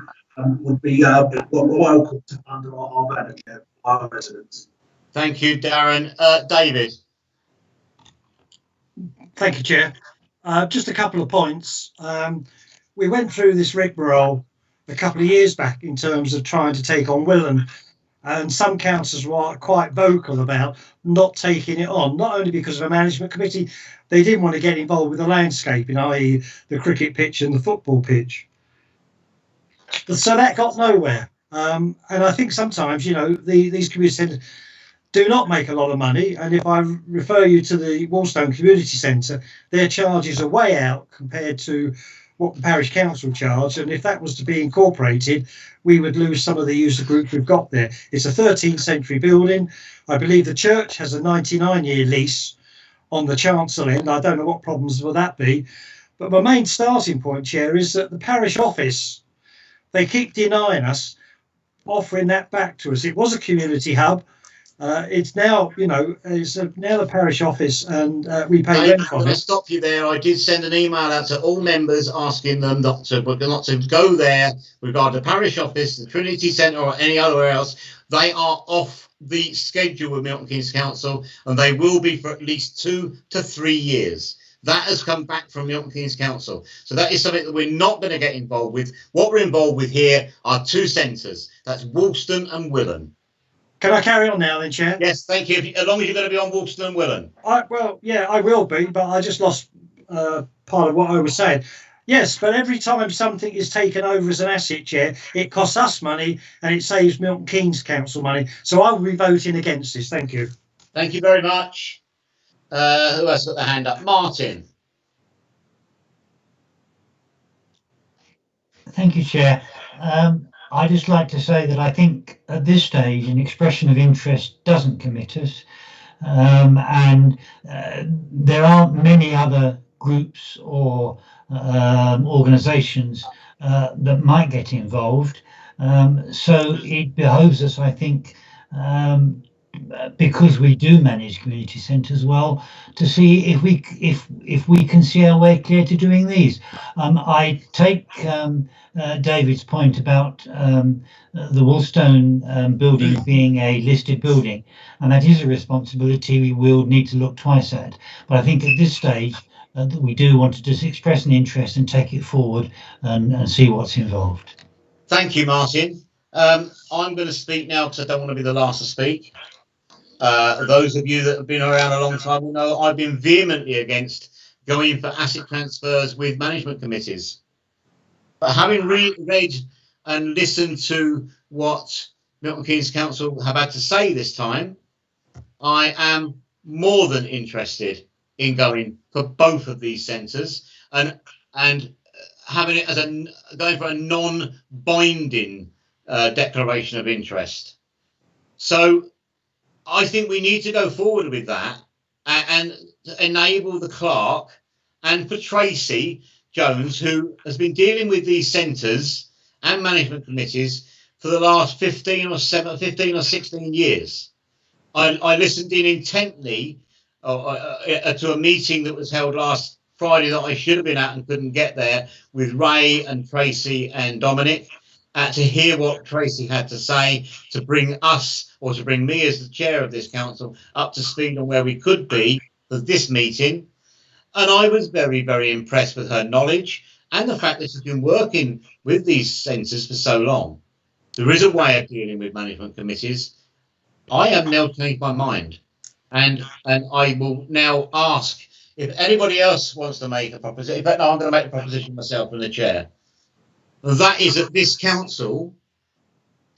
would be welcome under our banner, our residents. Thank you, Darren. David. Thank you, Chair. Just a couple of points. We went through this rigmarole a couple of years back in terms of trying to take on Willen, And some councillors were quite vocal about not taking it on, not only because of a management committee, they didn't want to get involved with the landscaping, i.e. the cricket pitch and the football pitch. So that got nowhere. And I think sometimes, these community centres do not make a lot of money. And if I refer you to the Wallstone Community Centre, their charges are way out compared to what the parish council charge. And if that was to be incorporated, we would lose some of the user group we've got there. It's a 13th century building. I believe the church has a 99-year lease on the chancel end. I don't know what problems will that be. But my main starting point, Chair, is that the parish office, they keep denying us offering that back to us. It was a community hub. It's now, it's now the parish office, and we pay rent on it. I'm going to stop you there. I did send an email out to all members asking them not to go there regarding the parish office, the Trinity Centre, or any other else. They are off the schedule with Milton Keynes Council, and they will be for at least 2 to 3 years. That has come back from Milton Keynes Council. So that is something that we're not going to get involved with. What we're involved with here are 2 centres. That's Woolston and Willen. Can I carry on now then, Chair? Yes, thank you. As long as you're going to be on Woolston and Willen. Well, yeah, I will be, but I just lost part of what I was saying. Yes, but every time something is taken over as an asset, Chair, it costs us money and it saves Milton Keynes Council money. So I will be voting against this. Thank you. Thank you very much. Who else got their hand up? Martin. Thank you, Chair. I'd just like to say that I think at this stage an expression of interest doesn't commit us, and there aren't many other groups or organisations that might get involved. So it behoves us, I think, because we do manage community centres well, to see if we can see our way clear to doing these. I take David's point about the Woolstone building being a listed building, and that is a responsibility we will need to look twice at. But I think at this stage that we do want to just express an interest and take it forward and see what's involved. Thank you, Martin. I'm going to speak now because I don't want to be the last to speak. Those of you that have been around a long time will know I've been vehemently against going for asset transfers with management committees. But having read and listened to what Milton Keynes Council have had to say this time, I am more than interested in going for both of these centres and having it as going for a non-binding declaration of interest. So I think we need to go forward with that and enable the clerk, and for Tracy Jones, who has been dealing with these centres and management committees for the last 15 or 16 years. I listened in intently to a meeting that was held last Friday that I should have been at and couldn't get there, with Ray and Tracy and Dominic, to hear what Tracy had to say, to bring us, or to bring me as the chair of this council, up to speed on where we could be for this meeting. And I was very, very impressed with her knowledge and the fact that she's been working with these centres for so long. There is a way of dealing with management committees. I have now changed my mind, and I will now ask if anybody else wants to make a proposition. In fact, no, I'm going to make a proposition myself in the chair. And that is that this council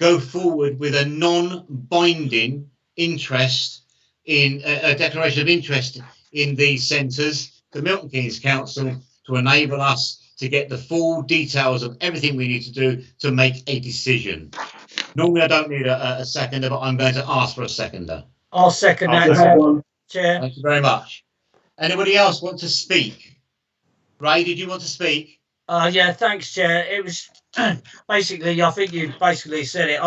go forward with a non-binding interest in a declaration of interest in these centres to Milton Keynes Council, to enable us to get the full details of everything we need to do to make a decision. Normally I don't need a seconder, but I'm going to ask for a seconder. I'll second that, Chair. Thank you very much. Anybody else want to speak? Ray, did you want to speak? Yeah, thanks, Chair. It was basically, I think you basically said it.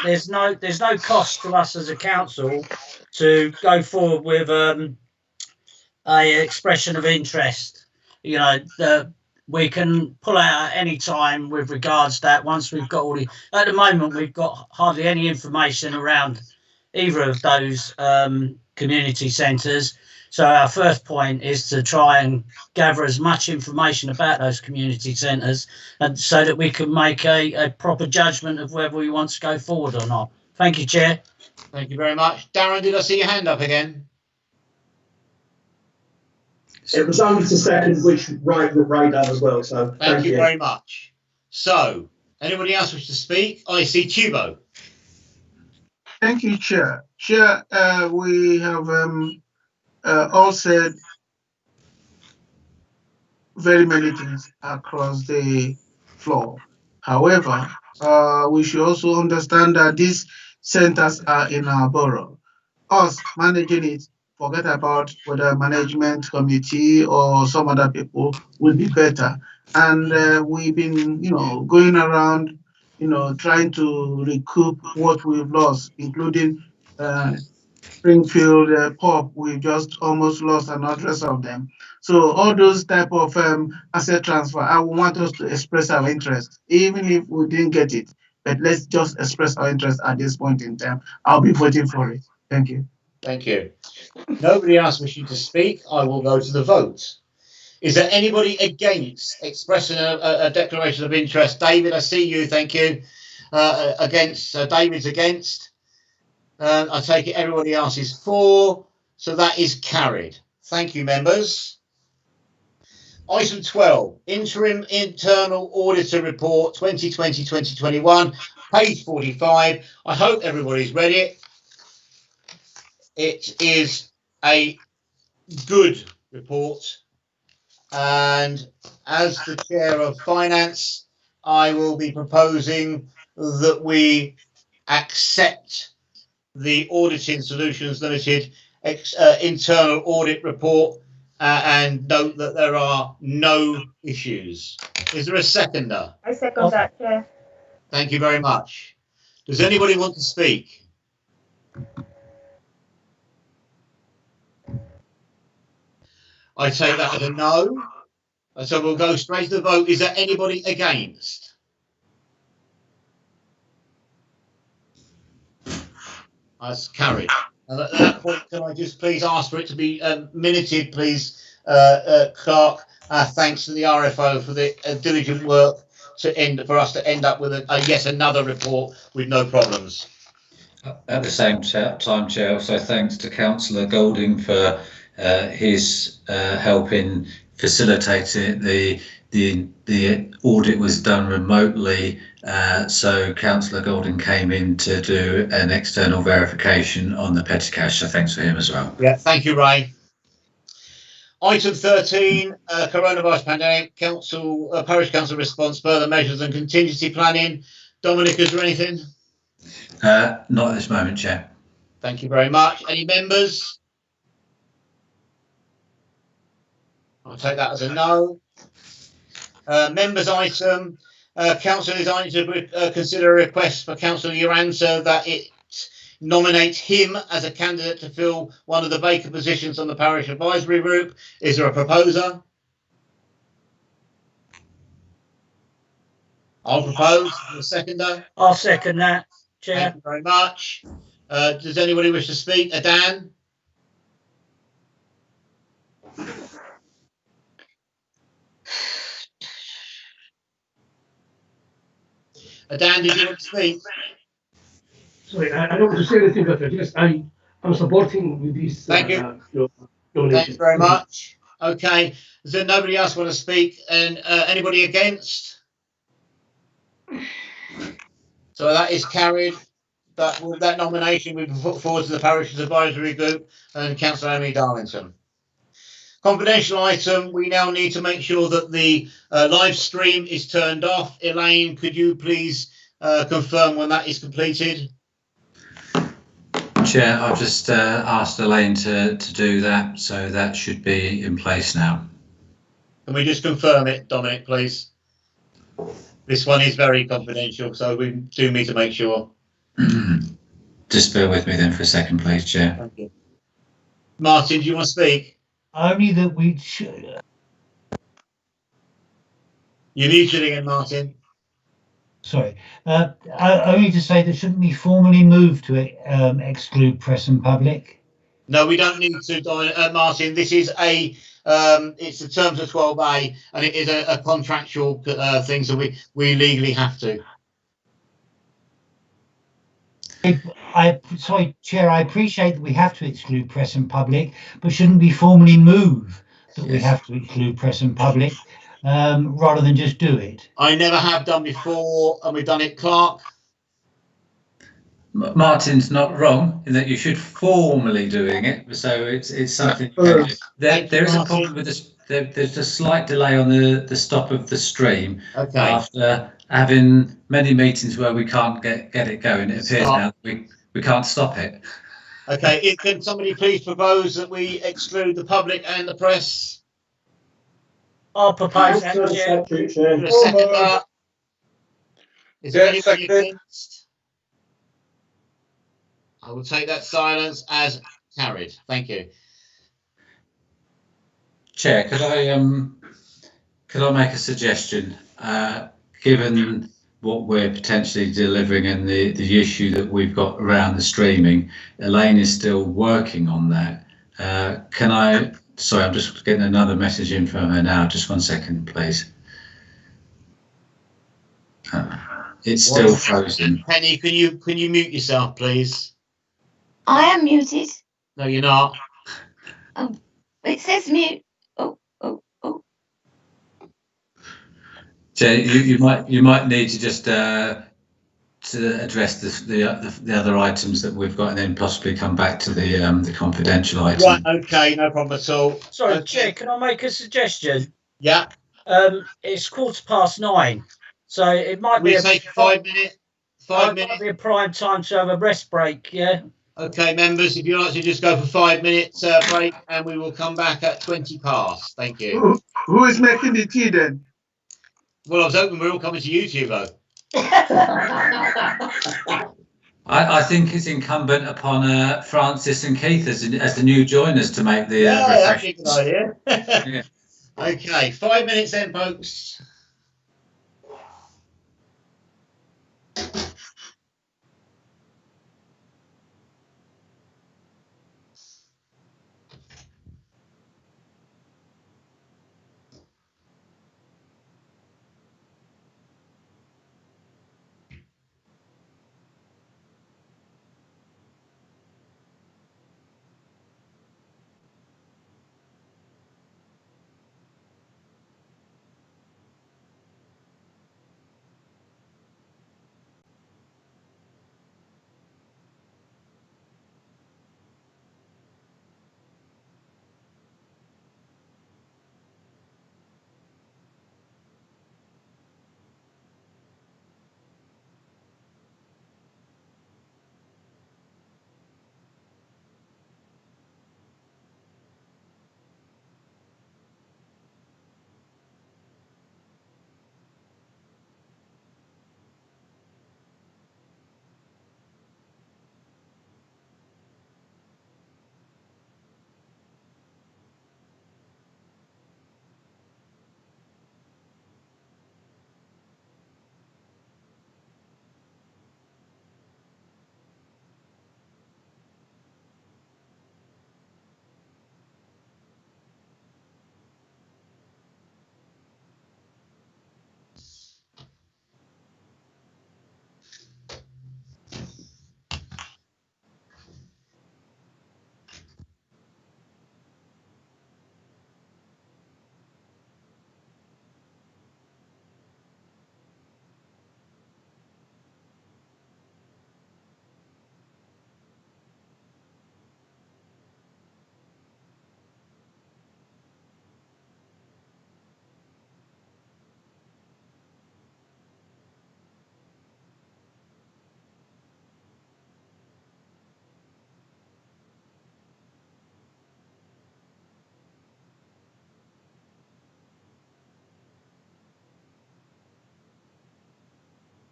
There's no cost to us as a council to go forward with a expression of interest. You know, we can pull out at any time with regards to that. Once we've got all at the moment, we've got hardly any information around either of those community centres. So our first point is to try and gather as much information about those community centres, and so that we can make a proper judgment of whether we want to go forward or not. Thank you, Chair. Thank you very much. Darren, did I see your hand up again? It was only to second, which Ray done as well. So Thank you very much. So, anybody else wish to speak? I see Tubo. Thank you, Chair. Chair, we have all said very many things across the floor. However, we should also understand that these centers are in our borough. Us managing it, forget about whether management committee or some other people will be better. And we've been, going around, trying to recoup what we've lost, including Springfield Pub. We just almost lost an address of them. So all those type of asset transfer, I want us to express our interest, even if we didn't get it. But let's just express our interest at this point in time. I'll be voting for it. Thank you. Thank you. Nobody else wishing to speak. I will go to the vote. Is there anybody against expressing a declaration of interest? David, I see you. Thank you. Against. David's against. I take it everybody else is for. So that is carried. Thank you, members. Item 12, Interim Internal Auditor Report 2020-2021, page 45. I hope everybody's read it. It is a good report. And as the Chair of Finance, I will be proposing that we accept the Auditing Solutions Limited internal audit report and note that there are no issues. Is there a seconder? I second that, Chair. Thank you very much. Does anybody want to speak? I take that as a no. So we'll go straight to the vote. Is there anybody against? That's carried. And at that point, can I just please ask for it to be minuted, please, Clark? Thanks to the RFO for the diligent work for us to end up with another report with no problems. At the same time, Chair, also thanks to Councillor Golding for his help in facilitating it. The audit was done remotely, so Councillor Golding came in to do an external verification on the petty cash, so thanks for him as well. Yeah, thank you, Ray. Item 13, coronavirus pandemic, Parish Council response, further measures and contingency planning. Dominic, is there anything? Not at this moment, Chair. Thank you very much. Any members? I'll take that as a no. Members item, Council is only to consider a request for Councillor Uransa that it nominates him as a candidate to fill one of the vacant positions on the Parish Advisory Group. Is there a proposer? I'll propose. A seconder? I'll second that, Chair. Thank you very much. Does anybody wish to speak? Dan? Dan, did you want to speak? Sorry, I don't want to say anything, but yes, I'm supporting with this. Thank you. Thank you very much. Okay. Is there nobody else want to speak? And anybody against? So that is carried. That nomination will be put forward to the Parish's Advisory Group and Councillor Amy Darlington. Confidential item, we now need to make sure that the live stream is turned off. Elaine, could you please confirm when that is completed? Chair, I've just asked Elaine to do that, so that should be in place now. Can we just confirm it, Dominic, please? This one is very confidential, so we do need to make sure. Just bear with me then for a second, please, Chair. Thank you. Martin, do you want to speak? Only that we should. You're muted again, Martin. Sorry. Only to say that shouldn't we formally move to exclude press and public? No, we don't need to, Martin. This is it's the terms of 12A, and it is a contractual thing, so we legally have to. Sorry, Chair, I appreciate that we have to exclude press and public, but shouldn't we formally move that we have to exclude press and public rather than just do it? I never have done before, and we've done it, Clark. Martin's not wrong in that you should formally doing it, so it's something. There is a problem with this. There's a slight delay on the stop of the stream after having many meetings where we can't get it going. It appears now that we can't stop it. Okay, can somebody please propose that we exclude the public and the press? I'll propose that, Chair. Is there anybody against? I will take that silence as carried. Thank you. Chair, could I make a suggestion? Given what we're potentially delivering and the issue that we've got around the streaming, Elaine is still working on that. Sorry, I'm just getting another message in from her now. Just 1 second, please. It's still frozen. Penny, can you mute yourself, please? I am muted. No, you're not. It says mute. Oh. Jay, you might need to just to address the other items that we've got, and then possibly come back to the confidential item. Right. Okay. No problem at all. Sorry, Chair. Can I make a suggestion? Yeah. It's 9:15, so it might be. Take 5 minutes. 5 minutes. Might be a prime time to have a rest break. Yeah. Okay, members, if you'd like to just go for 5 minutes break, and we will come back at 20 past. Thank you. Who is making the tea then? Well, I was hoping we're all coming to YouTube, though. I think it's incumbent upon Francis and Keith as the new joiners to make the that's a good refreshments. idea. Okay, 5 minutes then, folks.